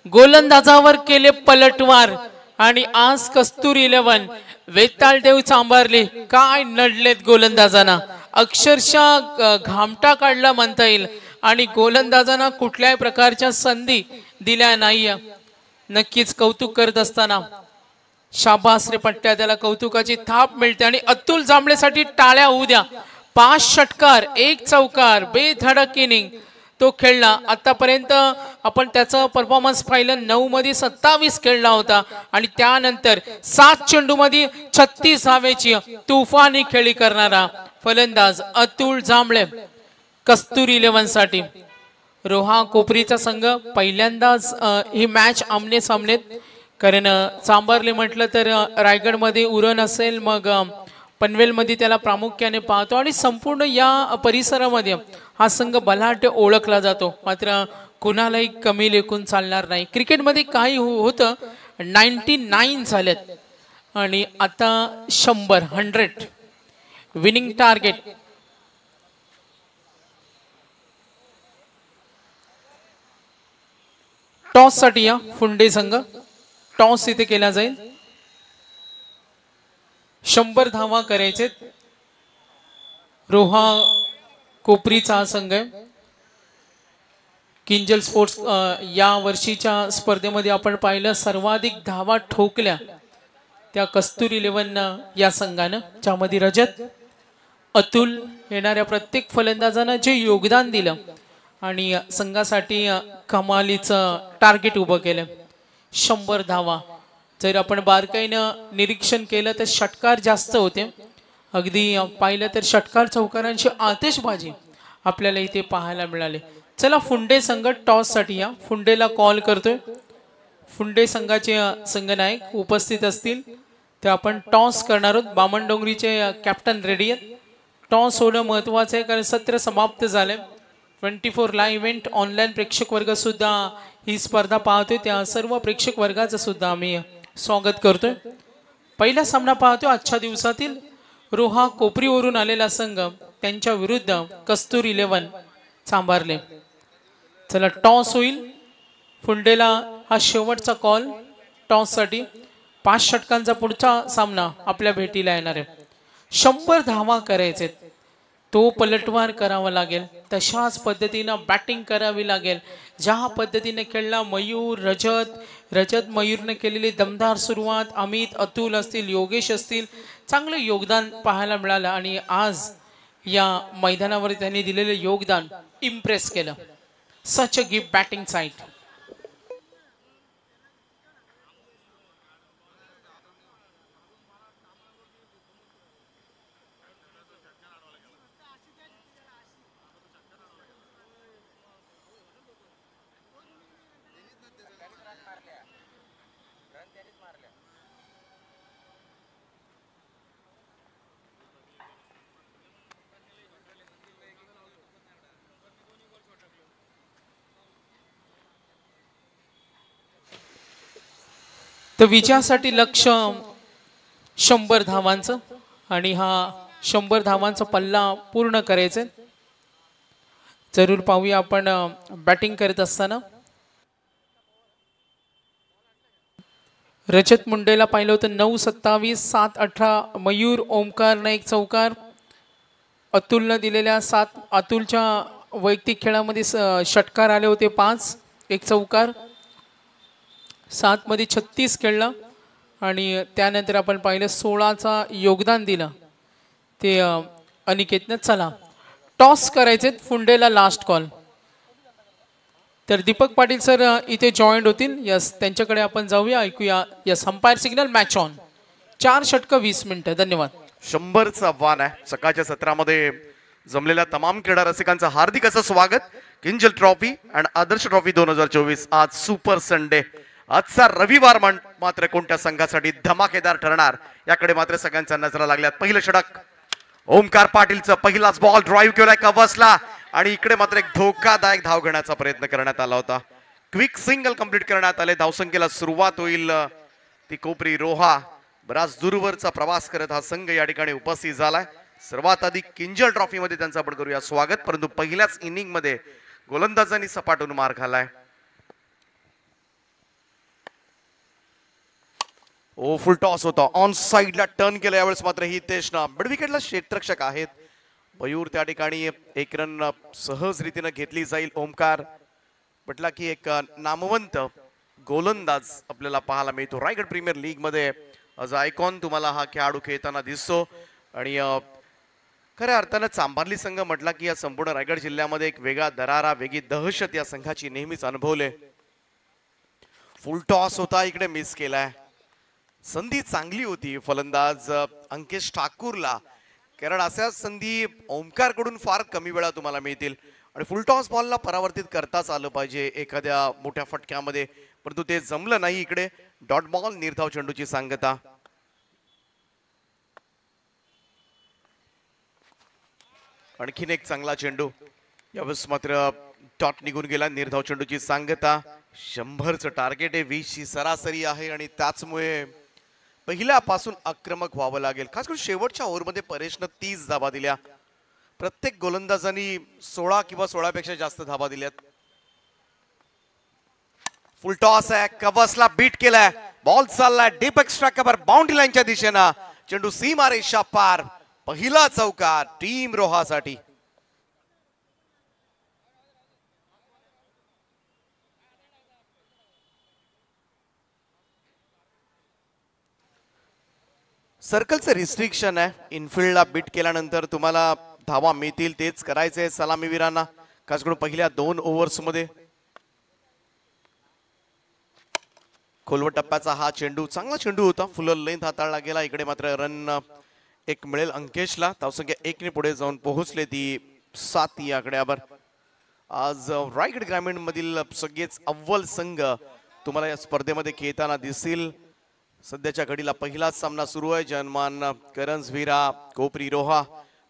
गोलंदाजावर केले पलटवार आणि आज कस्तुरी 11 वेताळ देव चांभारले. काय नडलेत गोलंदाजांना, अक्षरशः घामटा काढला म्हणता येईल आणि गोलंदाजांना कुठल्याही प्रकारच्या संधी दिल्या नाही. नक्कीच कौतुक करत असताना शाबास रे पट्ट्या, त्याला कौतुकाची थाप मिळते. आणि अतुल जांभळेसाठी टाळ्या होऊ द्या. 5 षटकार 1 चौकार, बेधडक इनिंग तो खेळला. आतापर्यंत आपण त्याचा परफॉर्मन्स पाहिलं. 9 मध्ये 27 खेळला होता आणि त्यानंतर 7 चेंडू मध्ये 36 धावेची तुफानी खेळी करणारा फलंदाज अतुल जांभळे कस्तुरी 11 साठी. रोहा कोपरीचा संघ पहिल्यांदाच ही मॅच आमने सामनेत, कारण चांभारले म्हटलं तर रायगडमध्ये उरण असेल, मग पनवेलमध्ये त्याला प्रामुख्याने पाहतो आणि संपूर्ण या परिसरामध्ये हा संघ बलाढ्य ओळखला जातो. मात्र कुणालाही कमी लेखून चालणार नाही. क्रिकेटमध्ये काही होतं 99 झालेत आणि आता 100 विनिंग टार्गेट. टॉस साठी या फुंडे संघ. टॉस इथे केला जाईल. 100 धावा करायचे. रोहा कोपरीचा संघ आहे. किंजल स्पोर्ट्स या वर्षीच्या स्पर्धेमध्ये आपण पाहिलं सर्वाधिक धावा ठोकल्या त्या कस्तुरी 11 या संघानं, ज्यामध्ये रजत, अतुल येणाऱ्या प्रत्येक फलंदाजांना जे योगदान दिलं आणि संघासाठी कमालीचं टार्गेट उभं केलं. 100 धावा जर आपण बारकाईनं निरीक्षण केलं तर षटकार जास्त होते. अगदी पाहिलं तर षटकार चौकारांची आतिषबाजी आपल्याला इथे पाहायला मिळाले. चला फुंडे संघ टॉससाठी या. फुंडेला कॉल करतोय. फुंडे संघाचे संघनायक उपस्थित असतील ते आपण टॉस करणार आहोत. बामणडोंगरीचे कॅप्टन रेडी आहेत. टॉस होणं महत्त्वाचं आहे कारण सत्र समाप्त झाले. 24 लाईव्ह इव्हेंट ऑनलाईन प्रेक्षक वर्ग सुद्धा ही स्पर्धा पाहतोय. त्या सर्व प्रेक्षक वर्गाचं सुद्धा आम्ही स्वागत करतोय. पहिला सामना पाहतोय आजच्या दिवसातील. रोहा कोपरीवरून आलेला संघ त्यांच्या विरुद्ध कस्तूर 11 चांभारले. चला टॉस होईल. फुंडेला हा शेवटचा कॉल टॉससाठी. 5 षटकांचा पुढचा सामना आपल्या भेटीला येणार आहे. 100 धावा करायचे. तो पलटवार करावा लागेल. तशाच पद्धतीनं बॅटिंग करावी लागेल. ज्या पद्धतीने खेळला मयूर, रजत मयूरने केलेली दमदार सुरुवात. अमित, अतुल असतील, योगेश असतील, चांगलं योगदान पाहायला मिळालं आणि आज या मैदानावर त्यांनी दिलेले योगदान इम्प्रेस केलं. सच अ गिफ्ट बॅटिंग साइट. तर विजयासाठी लक्ष्य 100 धावांचं आणि हा 100 धावांचा पल्ला पूर्ण करायचं. जरूर पाहूया आपण बॅटिंग करत असताना. रजत मुंडेला पाहिलं होतं 9-27, 7-18 मयूर, ओमकारनं 1 चौकार. अतुलनं दिलेल्या 7 अतुलच्या वैयक्तिक खेळामध्ये षटकार आले होते 5, 1 चौकार. 7 मध्ये 36 खेळला आणि त्यानंतर आपण पाहिलं 16चा योगदान दिलं ते अनिकेतनं. चला टॉस करायचे. फुंडेला लास्ट कॉल. तर दीपक पाटील सर इथे जॉईंट होतील. यस त्यांच्याकडे आपण जाऊया, ऐकूया. Yes umpire signal match on. 4 षटकं 20 मिनिटं. धन्यवाद. 100चं आव्हान आहे. सकाळच्या सत्रामध्ये जमलेल्या तमाम क्रीडा रसिकांचं हार्दिक असं स्वागत. किंजल ट्रॉफी आणि आदर्श ट्रॉफी 2024 आज सुपर संडे. आजचा रविवार मात्र कोणत्या संघासाठी धमाकेदार ठरणार याकडे मात्र सगळ्यांच्या नजरा लागल्यात. पहिलं षटक ओमकार पाटीलचं. पहिलाच बॉल ड्राईव्ह केलाय कव्हसला आणि इकडे मात्र एक धोकादायक धाव घेण्याचा प्रयत्न करण्यात आला होता. क्विक सिंगल कंप्लीट करण्यात आले. धावसंख्येला सुरुवात होईल ती कोपरी रोहा. बराच दूरवरचा प्रवास करत हा संघ या ठिकाणी उपस्थित झालाय. सर्वात आधी किंजल ट्रॉफी मध्ये त्यांचं आपण करूया स्वागत. परंतु पहिल्याच इनिंग मध्ये गोलंदाजांनी सपाटून मार खाल्लाय. फुल टॉस होता. ऑन साइडला टर्न केलं. यावेळेस मात्र हितेशना मिड विकेटला क्षेत्ररक्षक आहेत मयूर त्या ठिकाणी 1 रन सहज रीतीने घेतली जाईल. ओमकार म्हटला की एक नामवंत गोलंदाज आपल्याला पाहायला मिळतो. रायगड प्रीमियर लीग मध्ये आज आयकॉन तुम्हाला हा खेळाडू खेळताना दिसतो आणि खऱ्या अर्थानं चांभारली संघ म्हटला की या संपूर्ण रायगड जिल्ह्यामध्ये एक वेगळा दरारा, वेगळी दहशत या संघाची नेहमीच अनुभवले. फुल टॉस होता. इकडे मिस केलाय. संधी चांगली होती फलंदाज अंकेश ठाकूरला, कारण अशा संधी ओमकार कडून फार कमी वेळा तुम्हाला मिळतील आणि फुल टॉस बॉलला परावर्तित करताच आलं पाहिजे एखाद्या मोठ्या फटक्यामध्ये, परंतु ते जमलं नाही. इकडे डॉट बॉल निर्धाव चेंडूची सांगता. आणखीन एक चांगला चेंडू. यावेळेस मात्र डॉट निघून गेला. निर्धाव चेंडूची सांगता. 100चं टार्गेट आहे. 20ची सरासरी आहे आणि त्याचमुळे पहिल्यापासून आक्रमक व्हावं लागेल. खास करून शेवटच्या ओव्हरमध्ये परेशनं 30 धावा दिल्या. प्रत्येक गोलंदाजांनी 16 किंवा 16 पेक्षा जास्त धावा दिल्यात. फुल टॉस आहे. कव्हसला बीट केलाय. बॉल चाललाय डीप एक्स्ट्रा कव्हर बाउंड्री लाईनच्या दिशेनं. चेंडू सीमारेषा पार. पहिला चौकार टीम रोहासाठी. सर्कलचं रिस्ट्रिक्शन आहे. इनफिल्डला बीट केल्यानंतर तुम्हाला धावा मिळतील, तेच करायचंय सलामीवीरांना, खास करून पहिल्या 2 ओव्हर्स मध्ये. खोलवट टप्प्याचा हा चेंडू चांगला चेंडू होता, फुल लेंथ हाताळला गेला. इकडे मात्र रन एक मिळेल अंकेशला. धावसंख्या 1 ने पुढे जाऊन पोहोचले ती 7 या आकड्यावर. आज रायगड ग्रामीण मधील सगळेच अव्वल संघ तुम्हाला या स्पर्धेमध्ये खेळताना दिसतील. सध्याच्या घडीला पहिलाच सामना सुरू आहे. जनमान करंजवीरा कोपरी रोहा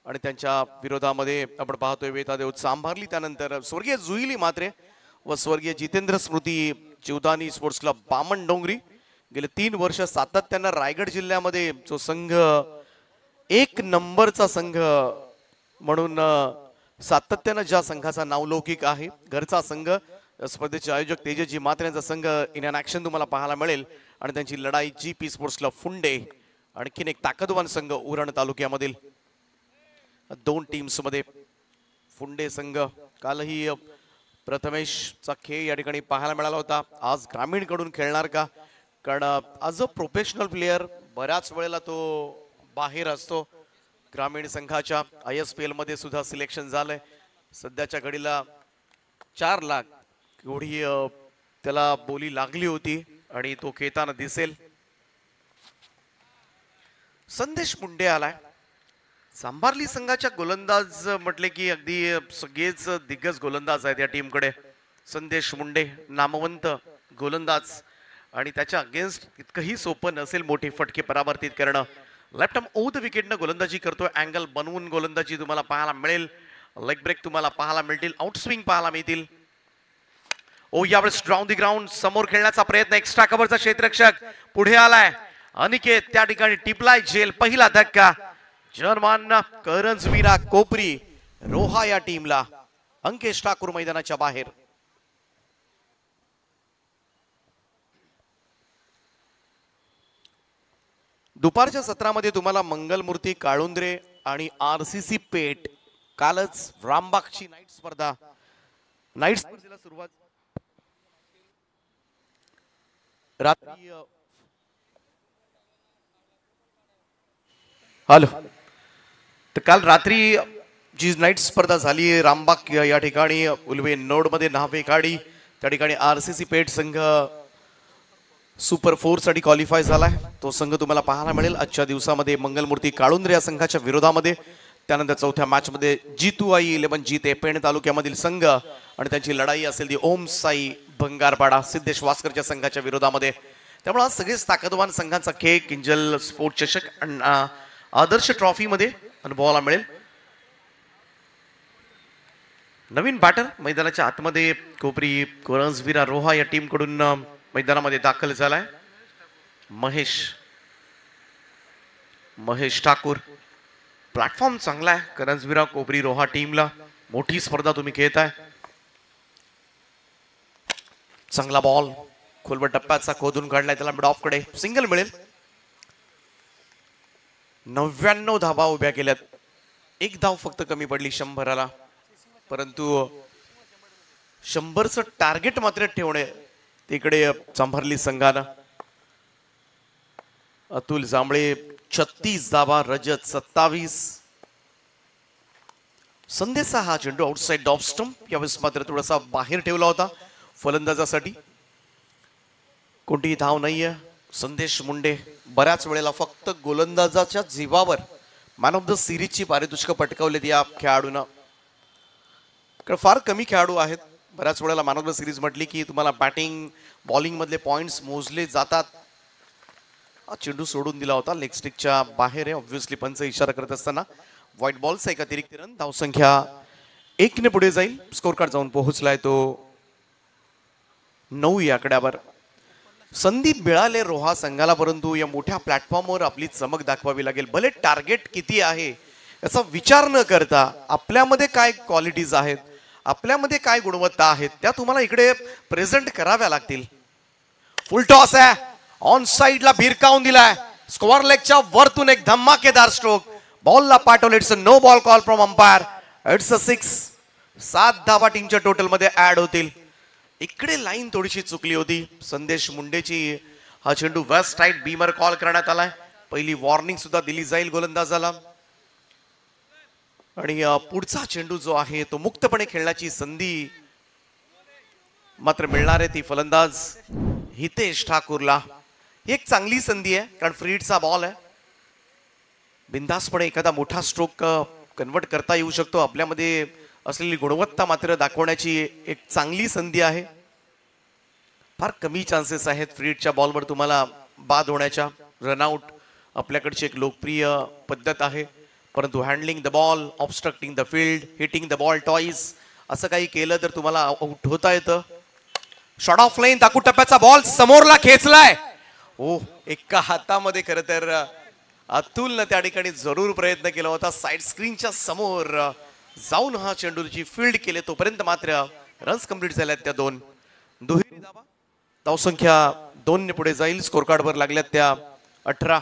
आणि त्यांच्या विरोधामध्ये आपण पाहतोय वेतादेव चांभारली, त्यानंतर स्वर्गीय जुईली मात्रे व स्वर्गीय जितेंद्र स्मृती चिवदानी स्पोर्ट्स क्लब बामण डोंगरी. गेले 3 वर्ष सातत्यानं रायगड जिल्ह्यामध्ये जो संघ 1 नंबरचा संघ म्हणून सातत्यानं ज्या संघाचा नावलौकिक आहे, घरचा संघ, स्पर्धेचे आयोजक तेजजी मात्रे यांचा संघ इन अन ॲक्शन तुम्हाला पाहायला मिळेल. आणि त्यांची लढाई GP स्पोर्ट्स क्लब फुंडे, आणखीन एक ताकदवान संघ उरण तालुक्यामधील 2 टीम्स मध्ये. फुंडे संघ कालही प्रथमेशचा खेळ या ठिकाणी पाहायला मिळाला होता. आज ग्रामीण कडून खेळणार का? कारण आज अ प्रोफेशनल प्लेयर बऱ्याच वेळेला तो बाहेर असतो. ग्रामीण संघाच्या ISPL मध्ये सुद्धा सिलेक्शन झालंय. सध्याच्या घडीला 4 लाख एवढी त्याला बोली लागली होती आणि तो खेळताना दिसेल. संदेश मुंडे आलाय. सांभारली संघाच्या गोलंदाज म्हटले की अगदी सगळेच दिग्गज गोलंदाज आहेत या टीमकडे. संदेश मुंडे नामवंत गोलंदाज आणि त्याच्या अगेन्स्ट इतकंही सोपं नसेल मोठे फटके परावर्तित करणं. लेफ्ट आर्म ओव्हर द विकेटनं गोलंदाजी करतोय. अँगल बनवून गोलंदाजी तुम्हाला पाहायला मिळेल. लेग ब्रेक तुम्हाला पाहायला मिळतील. आउट स्विंग पाहायला मिळतील. ओ यावेळेस डाऊन द ग्राउंड समोर खेळण्याचा प्रयत्न. एक्स्ट्रा कव्हरचा क्षेत्ररक्षक पुढे आलाय. अनिकेत त्या ठिकाणी टिपलाय झेल. पहिला धक्का जर्मान करंजवीरा कोपरी रोहा या टीमला. अंकेश ठाकूर मैदानाच्या बाहेर. दुपारच्या सत्रामध्ये तुम्हाला मंगलमूर्ती काळुंद्रे आणि RCC पेठ, कालच रामबागची नाईट स्पर्धा, नाईट स्पर्धेला सुरुवात रात्री. हॅलो, तर काल रात्री जी नाईट स्पर्धा झाली रामबाग या ठिकाणी उलवे नोड मध्ये न्हावे गाडी, त्या ठिकाणी RCC पेठ संघ सुपर 4 साठी क्वालिफाय झालाय. तो संघ तुम्हाला पाहायला मिळेल आजच्या दिवसामध्ये मंगलमूर्ती काळुंद्रे या संघाच्या विरोधामध्ये. त्यानंतर चौथ्या मॅच मध्ये जितुआई 11 जीते पेण तालुक्यामधील संघ आणि त्यांची लढाई असेल ती ओम साई भंगारपाडा सिद्धेश वास्करच्या संघाच्या विरोधामध्ये. त्यामुळे आज सगळेच ताकदवान संघांचा खेळ किंजल स्पोर्ट चषक आदर्श ट्रॉफी मध्ये अनुभवायला मिळेल. नवीन बॅटर मैदानाच्या आतमध्ये कोपरी करंजवीरा रोहा या टीम कडून मैदानामध्ये दाखल झालाय. महेश ठाकूर. प्लॅटफॉर्म चांगला आहे करंजवीरा कोपरी रोहा टीमला. मोठी स्पर्धा तुम्ही खेळताय. चांगला बॉल खोलवर टप्प्याचा खोदून काढलाय, त्याला मिड ऑफ कडे सिंगल मिळेल. 99 धावा उभ्या केल्यात. 1 धाव फक्त कमी पडली 100ला, परंतु 100चं टार्गेट मात्र ठेवणे तिकडे सांभारली संघानं. अतुल जांभळे 36 धावा, रजत 27. संदेशचा हा चेंडू आउटसाइड ऑफ स्टंप, यावेळेस मात्र थोडासा बाहेर ठेवला होता फलंदाजासाठी. कोणतीही धाव नाहीये. संदेश मुंडे बऱ्याच वेळेला फक्त गोलंदाजाच्या जीवावर मॅन ऑफ द सिरीजची पारितोषिकं पटकावलेत या खेळाडूंना. फार कमी खेळाडू आहेत. बऱ्याच वेळेला मॅन ऑफ द सिरीज म्हटली की तुम्हाला बॅटिंग बॉलिंग मधले पॉइंट्स मोजले जातात. हा चेंडू सोडून दिला होता, लेग स्टिकच्या बाहेर आहे. ऑब्व्हियसली पंच इशारा करत असताना व्हाईट बॉलचा एक अतिरिक्त रन. धावसंख्या 1 ने पुढे जाईल. स्कोर कार्ड जाऊन पोहोचलाय तो 9 या आकड्यावर. संधी मिळाले रोहा संघाला, परंतु या मोठ्या प्लॅटफॉर्मवर आपली चमक दाखवावी लागेल. भले टार्गेट किती आहे याचा विचार न करता आपल्यामध्ये काय क्वालिटीज आहेत, आपल्यामध्ये काय गुणवत्ता आहेत, त्या तुम्हाला इकडे प्रेझेंट कराव्या लागतील. फुल टॉस आहे. ऑन साइडला भिरकावून दिलाय. स्क्वेअर लेगच्या वरतून एक धमाकेदार स्ट्रोक. बॉलला पाठवलं. It's a no ball call from umpire. It's a 6. 7 धावा टीमच्या टोटल मध्ये ऍड होतील. इकडे लाईन थोडीशी चुकली होती संदेश मुंडेची. हा चेंडू वेस्ट साइड बीमर कॉल करण्यात आलाय. पहिली वॉर्निंग सुद्धा दिली जाईल गोलंदाजाला. आणि पुढचा चेंडू जो आहे तो मुक्तपणे खेळण्याची संधी मात्र मिळणार आहे. ती फलंदाज हितेश ठाकूरला ही एक चांगली संधी आहे, कारण फ्रीडचा बॉल आहे. बिंदासपणे एखादा मोठा स्ट्रोक कन्वर्ट करता येऊ शकतो. आपल्यामध्ये असलेली गुणवत्ता मात्र दाखवण्याची एक चांगली संधी आहे. फार कमी चान्सेस आहेत फ्रीडच्या बॉलवर तुम्हाला बाद होण्याच्या. रनआउट आपल्याकडची एक लोकप्रिय पद्धत आहे, परंतु handling the ball, obstructing the field, hitting the ball twice असं काही केलं तर तुम्हाला आउट होता येतं. शॉट ऑफ लाईन, दाखू टप्प्याचा बॉल समोरला खेचलाय. ओ, एका हातामध्ये खरं तर अतुलनं त्या ठिकाणी जरूर प्रयत्न केला होता. साईड स्क्रीनच्या समोर जाऊन हा चेंडूची फील्ड केले, तोपर्यंत मात्र रन्स कंप्लीट झाल्यात त्या दोन. दुहेरी धावा, धावसंख्या 2 ने पुढे जाईल. स्कोर कार्डवर लागल्यात त्या 18.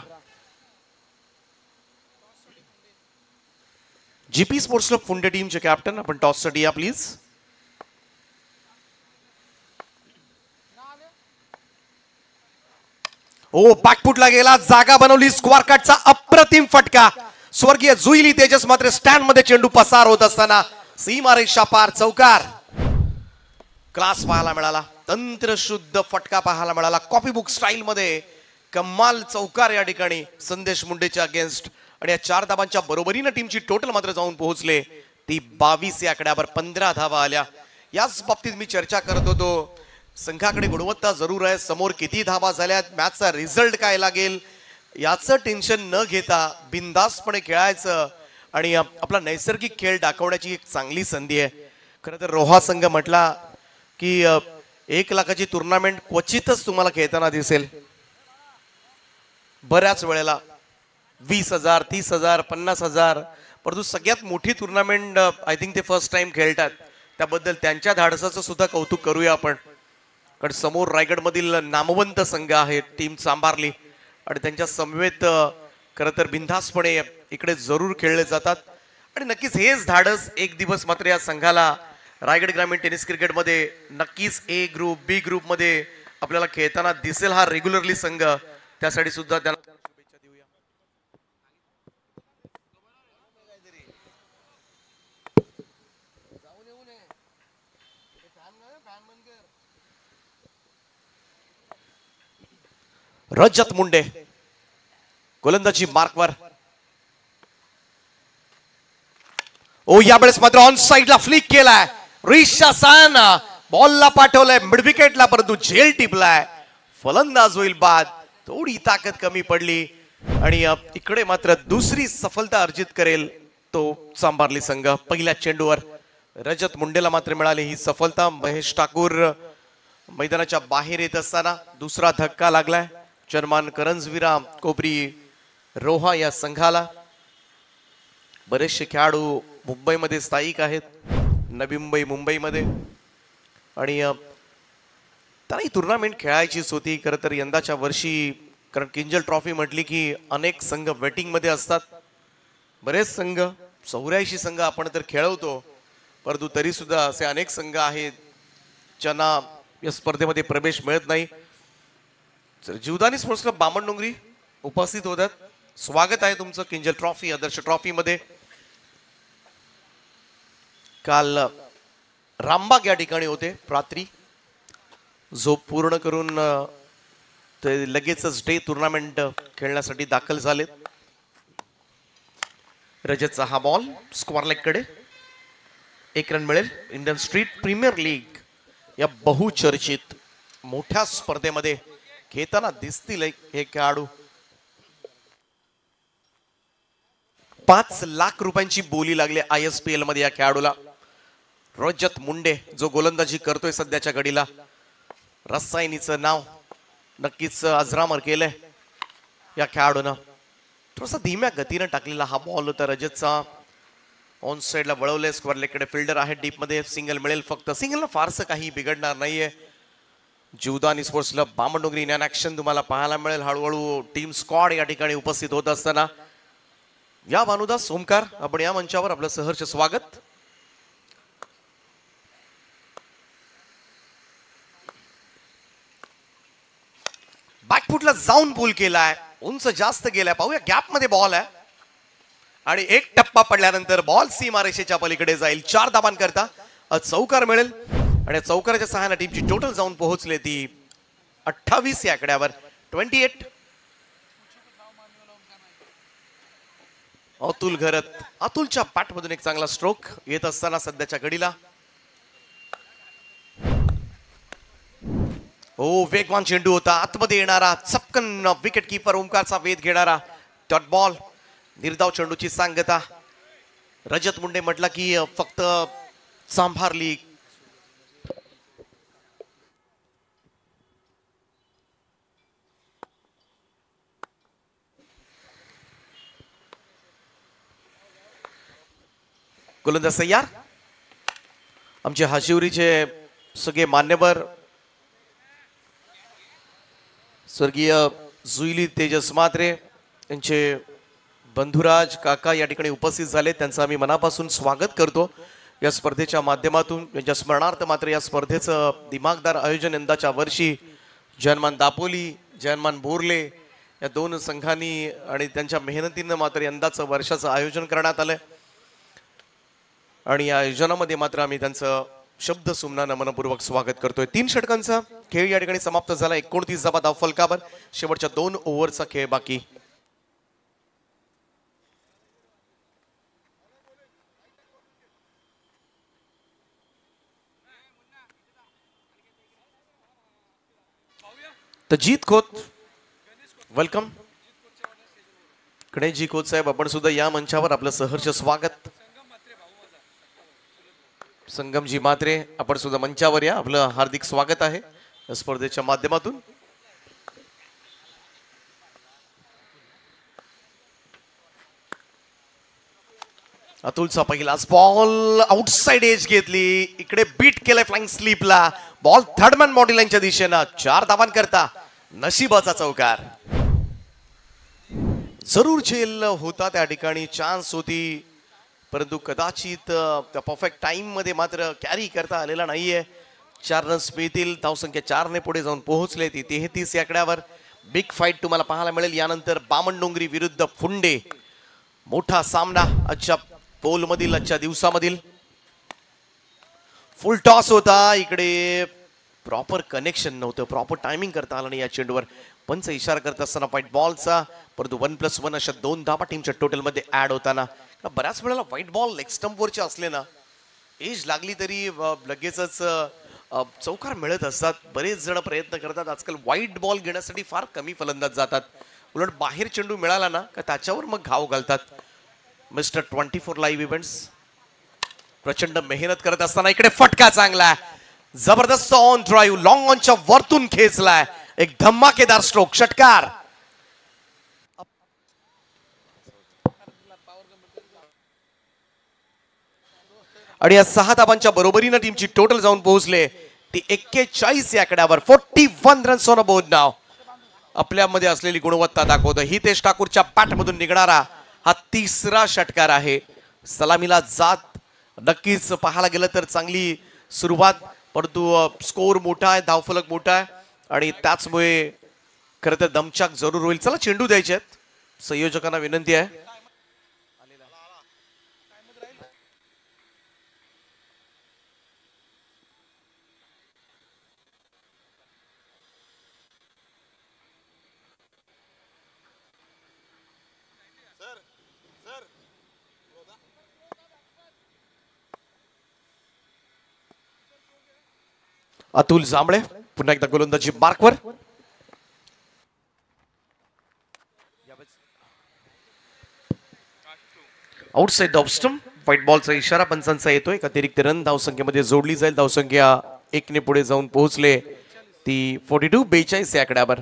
जीपी स्पोर्ट्स क्लब फुंडे टीमचे कॅप्टन, आपण टॉससाठी या प्लीज. ओ, बॅकफुटला गेला, जागा बनवली. स्क्वार कार्डचा अप्रतिम फटका. स्वर्गीय जुईली तेजस मात्र स्टँड मध्ये चेंडू पसार होत असताना सीमारेषा पार चौकार. क्लास पाहायला मिळाला, तंत्रशुद्ध फटका पाहायला मिळाला. कॉपी बुक स्टाईल मध्ये कमाल चौकार या ठिकाणी संदेश मुंडेच्या अगेन्स्ट. आणि या 4 धावांच्या बरोबरीने टीमची टोटल मात्र जाऊन पोहोचले ती 22 या आकड्यावर. 15 धावा आल्या. याच बाबतीत मी चर्चा करत होतो, संघाकडे गुणवत्ता जरूर आहे, समोर किती धावा झाल्यात, मॅचचा रिझल्ट काय लागेल याचं टेन्शन न घेता बिंदासपणे खेळायचं आणि आपला नैसर्गिक खेळ दाखवण्याची एक चांगली संधी आहे. खरं तर रोहा संघ म्हटला की 1 लाखाची टुर्नामेंट क्वचितच तुम्हाला खेळताना दिसेल. बऱ्याच वेळेला 20,000, 30,000, 50,000, परंतु सगळ्यात मोठी टुर्नामेंट आय थिंक ते फर्स्ट टाइम खेळतात. त्याबद्दल त्यांच्या धाडसाचं सुद्धा कौतुक करूया आपण, कारण समोर रायगडमधील नामवंत संघ आहे टीम सांभारली आणि त्यांच्या समवेत खरं तर बिंदासपणे इकडे जरूर खेळले जातात. आणि नक्कीच हेच धाडस एक दिवस मात्र या संघाला रायगड ग्रामीण टेनिस क्रिकेटमध्ये नक्कीच ए ग्रुप, बी ग्रुप मध्ये आपल्याला खेळताना दिसेल हा रेग्युलरली संघ. त्यासाठी सुद्धा त्यांना शुभेच्छा देऊया. रजत मुंडे गोलंदाजी मार्कवर. ओ, यावेळेस मात्र ऑन साइडला फ्लिक केलाय. रिशा सान बॉलला पाठवलाय मिड विकेटला, परंतु झेल टिपलाय. फलंदाज होईल बाद. थोडी ताकद कमी पडली आणि इकडे मात्र दुसरी सफलता अर्जित करेल तो सांभारली संघ. पहिल्या चेंडूवर रजत मुंडेला मात्र मिळाली ही सफलता. महेश ठाकूर मैदानाच्या बाहेर येत असताना दुसरा धक्का लागलाय. चर्मान करंजविरा कोपरी रोहा या संघाला. बरेचसे खेळाडू मुंबईमध्ये स्थायिक आहेत, नवी मुंबई, मुंबईमध्ये, आणि त्यांना ही टुर्नामेंट खेळायचीच होती. खरं तर यंदाच्या वर्षी, कारण किंजल ट्रॉफी म्हटली की अनेक संघ वेटिंग मध्ये असतात. बरेच संघ, 84 संघ आपण तर खेळवतो, परंतु तरी सुद्धा असे अनेक संघ आहेत ज्यांना या स्पर्धेमध्ये प्रवेश मिळत नाही. जीवदानी स्पोर्ट्स क्लब बामणडोंगरी उपस्थित होतात. स्वागत आहे तुमचं किंजल ट्रॉफी, आदर्श ट्रॉफी मध्ये. काल रामबाग या ठिकाणी होते रात्री, झोप पूर्ण करून ते लगेचच डे टुर्नामेंट खेळण्यासाठी दाखल झाले. रजतचा हा बॉल स्क्वेअर लेग कडे, 1 रन मिळेल. इंडियन स्ट्रीट प्रीमियर लीग या बहुचर्चित मोठ्या स्पर्धेमध्ये खेळताना दिसतील हे खेळाडू. 5 लाख रुपयांची बोली लागली ISPL मध्ये या खेळाडूला. रजत मुंडे जो गोलंदाजी करतोय सध्याच्या घडीला, रसायनीचं नाव नक्कीच अजरामर केलंय या खेळाडूनं. थोडासा धीम्या गतीनं टाकलेला हा बॉल होता रजतचा. ऑन साइडला वळवलंय, स्क्वेअर लेगकडे फिल्डर आहे डीप मध्ये. सिंगल मिळेल फक्त. सिंगलला फारसं काही बिघडणार नाहीये. Jivdani sports club Bamandongri in action तुम्हाला पाहायला मिळेल. हळूहळू टीम स्क्वॉड या ठिकाणी उपस्थित होत असताना या भानुदास, ओमकार, आपण या मंचावर आपलं सहर्ष स्वागत. बॅकफुटला जाऊन पूल केलाय, उंच जास्त गेलाय. पाहूया, गॅप मध्ये बॉल आहे आणि एक टप्पा पडल्यानंतर बॉल सीमारेषेच्या पलीकडे जाईल. 4 धाबांकरता चौकार मिळेल आणि चौकाराच्या सहाय्याने टीमची टोटल जाऊन पोहोचले ती 28 या आकड्यावर 28. अतुल घरत, अतुलच्या पाठमधून एक चांगला स्ट्रोक येत असताना सध्याच्या घडीला वेगवान चेंडू होता, आतमध्ये येणारा चपकन विकेट कीपर ओमकारचा वेध घेणारा डॉट बॉल. निर्धाव चेंडूची सांगता. रजत मुंडे म्हटलं की फक्त सांभारली. गोलंदाज तयार. आमचे हाशिवरीचे सगळे मान्यवर स्वर्गीय जुईली तेजस म्हात्रे यांचे बंधुराज काका या ठिकाणी उपस्थित झाले. त्यांचं आम्ही मनापासून स्वागत करतो या स्पर्धेच्या माध्यमातून. यांच्या स्मरणार्थ मात्र या स्पर्धेचं दिमागदार आयोजन यंदाच्या वर्षी जयमान दापोली, जयमान बोरले या दोन संघांनी आणि त्यांच्या मेहनतीनं मात्र यंदाचं वर्षाचं आयोजन करण्यात आलंय. आणि या आयोजनामध्ये मात्र आम्ही त्यांचं शब्द सुमनानं मनपूर्वक स्वागत करतोय. 3 षटकांचा खेळ या ठिकाणी समाप्त झाला. 29 धावा धावफलकावर. शेवटच्या 2 ओव्हरचा खेळ बाकी. तर जीत खोत, वेलकम. गणेशजी खोत साहेब, आपण सुद्धा या मंचावर आपलं सहर्ष स्वागत. संगमजी म्हात्रे, आपण सुद्धा मंचावर या, आपलं हार्दिक स्वागत आहे या स्पर्धेच्या माध्यमातून. अतुलचा पहिलाच बॉल आउटसाइड एज घेतली. इकडे बीट केलाय फ्लाइंग स्लीपला. बॉल थर्डमॅन बॉडी लाईनच्या दिशेनं 4 धावांकरता नशिबाचा चौकार. जरूर झेल होता त्या ठिकाणी, चान्स होती, परंतु कदाचित त्या परफेक्ट टाइम मध्ये मात्र कॅरी करता आलेला नाहीये. 4 रन्स मिळतील. धावसंख्या 4 ने पुढे जाऊन पोहोचले. ती 33 या आकड्यावर. बिग फाईट तुम्हाला पाहायला मिळेल यानंतर. बामणडोंगरी विरुद्ध फुंडे, मोठा सामना आजच्या पोल मधील, आजच्या दिवसामधील. फुल टॉस होता. इकडे प्रॉपर कनेक्शन नव्हतं, प्रॉपर टायमिंग करता आलं नाही या चेंडूवर. पंच इशारा करत असताना व्हाईट बॉलचा, परंतु 1+1 अशा 2 धावा टीमच्या टोटल मध्ये ऍड होताना. बऱ्याच वेळेला व्हाईट बॉल लेग स्टंप वरचे असले ना, एज लागली तरी लगेचच चौकार मिळत असतात. बरेच जण प्रयत्न करतात. आजकाल व्हाईट बॉल घेण्यासाठी फार कमी फलंदाज जातात. उलट बाहेर चेंडू मिळाला ना का त्याच्यावर मग घाव घालतात. मिस्टर 24 लाईव्ह इव्हेंट्स प्रचंड मेहनत करत असताना इकडे फटका चांगला, जबरदस्त ऑन ड्राईव्ह, लॉंग ऑनच्या वरतून खेचलाय. एक धमाकेदार स्ट्रोक, षटकार. आणि या 6 धावांच्या बरोबरीनं टीमची टोटल जाऊन पोहोचले ती 41 या आकड्यावर. 41 रन्स ऑन अ बोर्ड नाव. आपल्यामध्ये असलेली गुणवत्ता दाखवतं. हितेश ठाकूरच्या पाठमधून निघणारा हा 3रा षटकार आहे. सलामीला जात नक्कीच पाहायला गेलं तर चांगली सुरुवात, परंतु स्कोर मोठा आहे, धावफलक मोठा आहे आणि त्याचमुळे खरं तर दमचाक जरूर होईल. चला चेंडू द्यायचे आहेत. संयोजकांना विनंती आहे. अतुल जांभळे पुन्हा एकदा गोलंदाजी मार्कवर. Outside off stump. व्हाईट बॉलचा इशारा पंचांचा येतोय. अतिरिक्त रन धावसंख्येमध्ये जोडली जाईल. धावसंख्या 1 ने पुढे जाऊन पोहोचले ती 42 या आकड्यावर.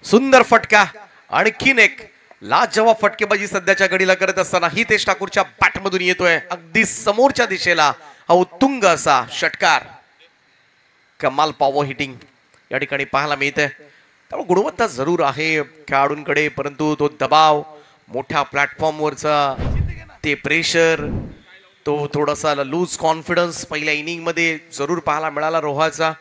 सुंदर फटका. आणखीन एक लाजवाब फटकेबाजी सध्याच्या घडीला करत असताना हितेश ठाकूरच्या बॅटमधून येतोय. अगदी समोरच्या दिशेला हा उत्तुंग असा षटकार. कमाल पॉवर हिटिंग या ठिकाणी पाहायला मिळते. त्यामुळे गुणवत्ता जरूर आहे खेळाडूंकडे, परंतु तो दबाव, मोठ्या प्लॅटफॉर्मवरचा ते प्रेशर, तो थोडासा लूज कॉन्फिडन्स पहिल्या इनिंग मध्ये जरूर पाहायला मिळाला रोहाचा.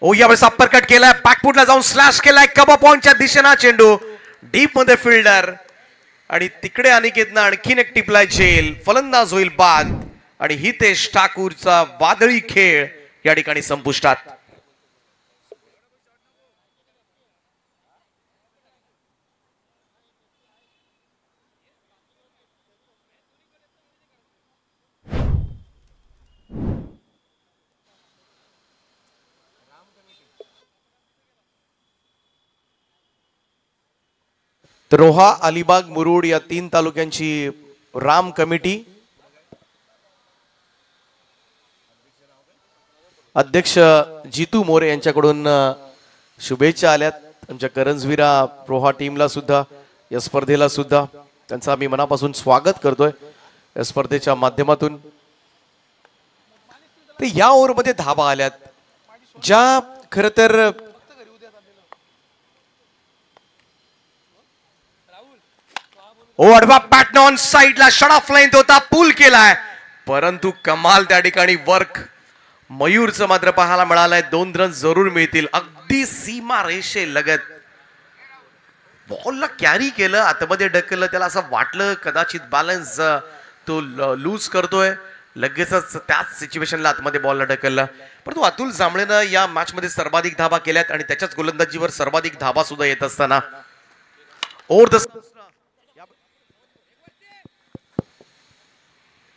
ओ यावेळेस अप्पर कट केलाय, बॅकफुटला जाऊन स्लॅश केलाय, कबा पॉइंटच्या दिशेनं चेंडू डीप मध्ये फिल्डर आणि तिकडे अनिकेतनं आणखीन एक टिपलाय झेल, फलंदाज होईल बाद आणि हितेश ठाकूरचा वादळी खेळ या ठिकाणी संपुष्टात. रोहा, अलिबाग, मुरुड या 3 तालुक्यांची राम कमिटी अध्यक्ष जितू मोरे यांच्याकडून शुभेच्छा आल्यात. आमच्या करंजविरा रोहा टीमला सुद्धा, या स्पर्धेला सुद्धा त्यांचं आम्ही मनापासून स्वागत करतोय या स्पर्धेच्या माध्यमातून. तर या ओव्हरमध्ये धाबा आल्यात ज्या खर तर आडवा पॅटर्न ऑन साइडला शट ऑफ लाईन होता, पूल केलाय, परंतु कमाल त्या ठिकाणी वर्क मयूरचं मात्र पाहायला मिळालंय. 2 रन जरूर मिळतील. अगदी सीमा रेषे लगत बॉलला कॅरी केलं, आतमध्ये ढकललं, त्याला असं वाटलं कदाचित बॅलन्स तो लूज करतोय, लगेचच त्याच सिच्युएशनला आतमध्ये बॉलला ढकललं. परंतु अतुल जांभळेनं या मॅच मध्ये सर्वाधिक धाबा केल्यात आणि त्याच्याच गोलंदाजीवर सर्वाधिक धाबा सुद्धा येत असताना ओव्हर द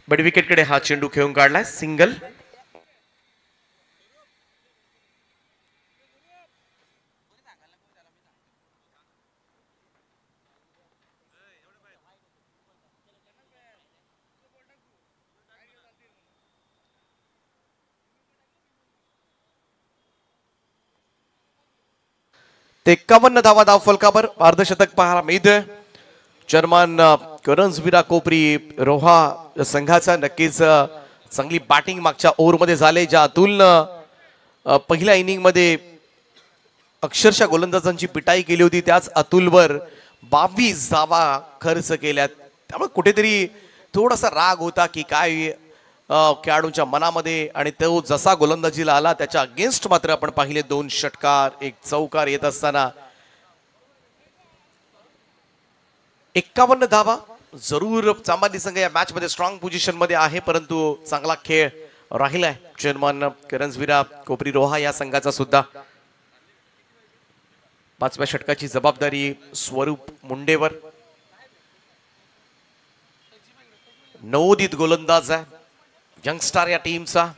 बट विकेट कडे हा चेंडू खेळून काढलाय, सिंगल. ते 51 धावा धाव फलकावर अर्धशतक पाहायला मिळतोय. चेअरमन करंजविरा कोपरी रोहा संघाचा नक्कीच चांगली बॅटिंग मागच्या ओव्हरमध्ये झाले, ज्या अतुलनं पहिल्या इनिंग मध्ये अक्षरशः गोलंदाजांची पिटाई केली होती, त्याच अतुलवर 22 धावा खर्च केल्यात. त्यामुळे कुठेतरी थोडासा राग होता की काय खेळाडूंच्या मनामध्ये, आणि तो जसा गोलंदाजीला आला त्याच्या अगेन्स्ट मात्र आपण पाहिले 2 षटकार 1 चौकार येत असताना 51 धावा जरूर. चांबाली संघ या मॅच मध्ये स्ट्रॉंग पोझिशन मध्ये आहे, परंतु चांगला खेळ राहिलाय चेअरमन करंजविरा कोपरी रोहा या संघाचा सुद्धा. 5व्या षटकाची जबाबदारी स्वरूप मुंडेवर. नवोदित गोलंदाज आहे, यंगस्टार या टीमचा.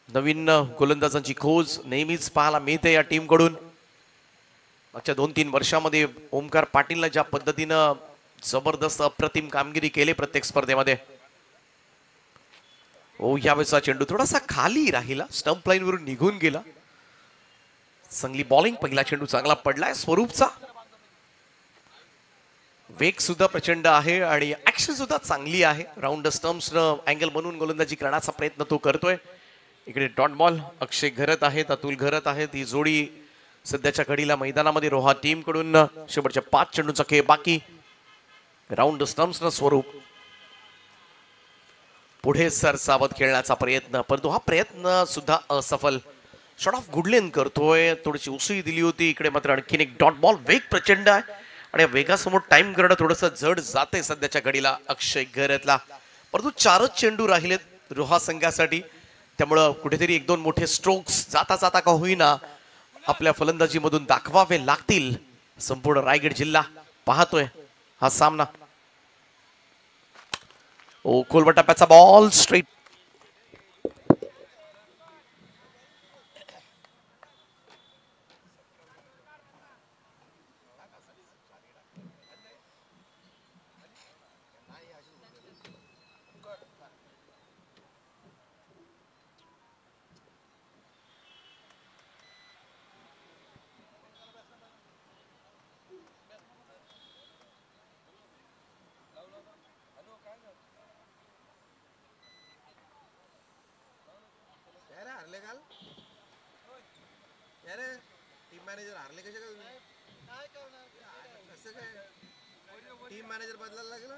नवीन गोलंदाजांची खोज नेहमीच पाहायला मिळते या टीम कडून. मागच्या 2-3 वर्षामध्ये ओमकार पाटीलनं ज्या पद्धतीनं जबरदस्त अप्रतिम कामगिरी केली प्रत्येक स्पर्धेमध्ये. यावेळेचा चेंडू थोडासा खाली राहिला, स्टंप लाईन वरून निघून गेला. चांगली बॉलिंग, पहिला चेंडू चांगला पडलाय स्वरूपचा. वेग सुद्धा प्रचंड आहे आणि ऍक्शन सुद्धा चांगली आहे. राऊंड स्टम्प्सनं अँगल बनवून गोलंदाजी करण्याचा प्रयत्न तो करतोय. इकडे डॉट बॉल अक्षय घरत आहेत, अतुल घरत आहेत. ही जोडी सध्याच्या घडीला मैदानामध्ये रोहा टीम कडून शेवटच्या 5 चेंडूंचा खेळ बाकी. राऊंड स्टम्प्सनं स्वरूप पुढे सरसावत खेळण्याचा प्रयत्न, परंतु हा प्रयत्न सुद्धा असफल. शॉट ऑफ गुडलेन करतोय, थोडीशी उसळी दिली होती. इकडे मात्र आणखीन एक डॉट बॉल. वेग प्रचंड आहे आणि वेगासमोर टाइम करणं थोडंसं जड जाते सध्याच्या घडीला अक्षय घरतला. परंतु 4च चेंडू राहिलेत रोहा संघासाठी, त्यामुळं कुठेतरी 1-2 मोठे स्ट्रोक्स जाता जाता का होईना आपल्या फलंदाजीमधून दाखवावे लागतील. संपूर्ण रायगड जिल्हा पाहतोय हा सामना. खोलवर टप्प्याचा बॉल स्ट्रेट. मॅनेजर हारले कसे काय? काय करणार? कसं काय टीम मॅनेजर बदलायला लागला?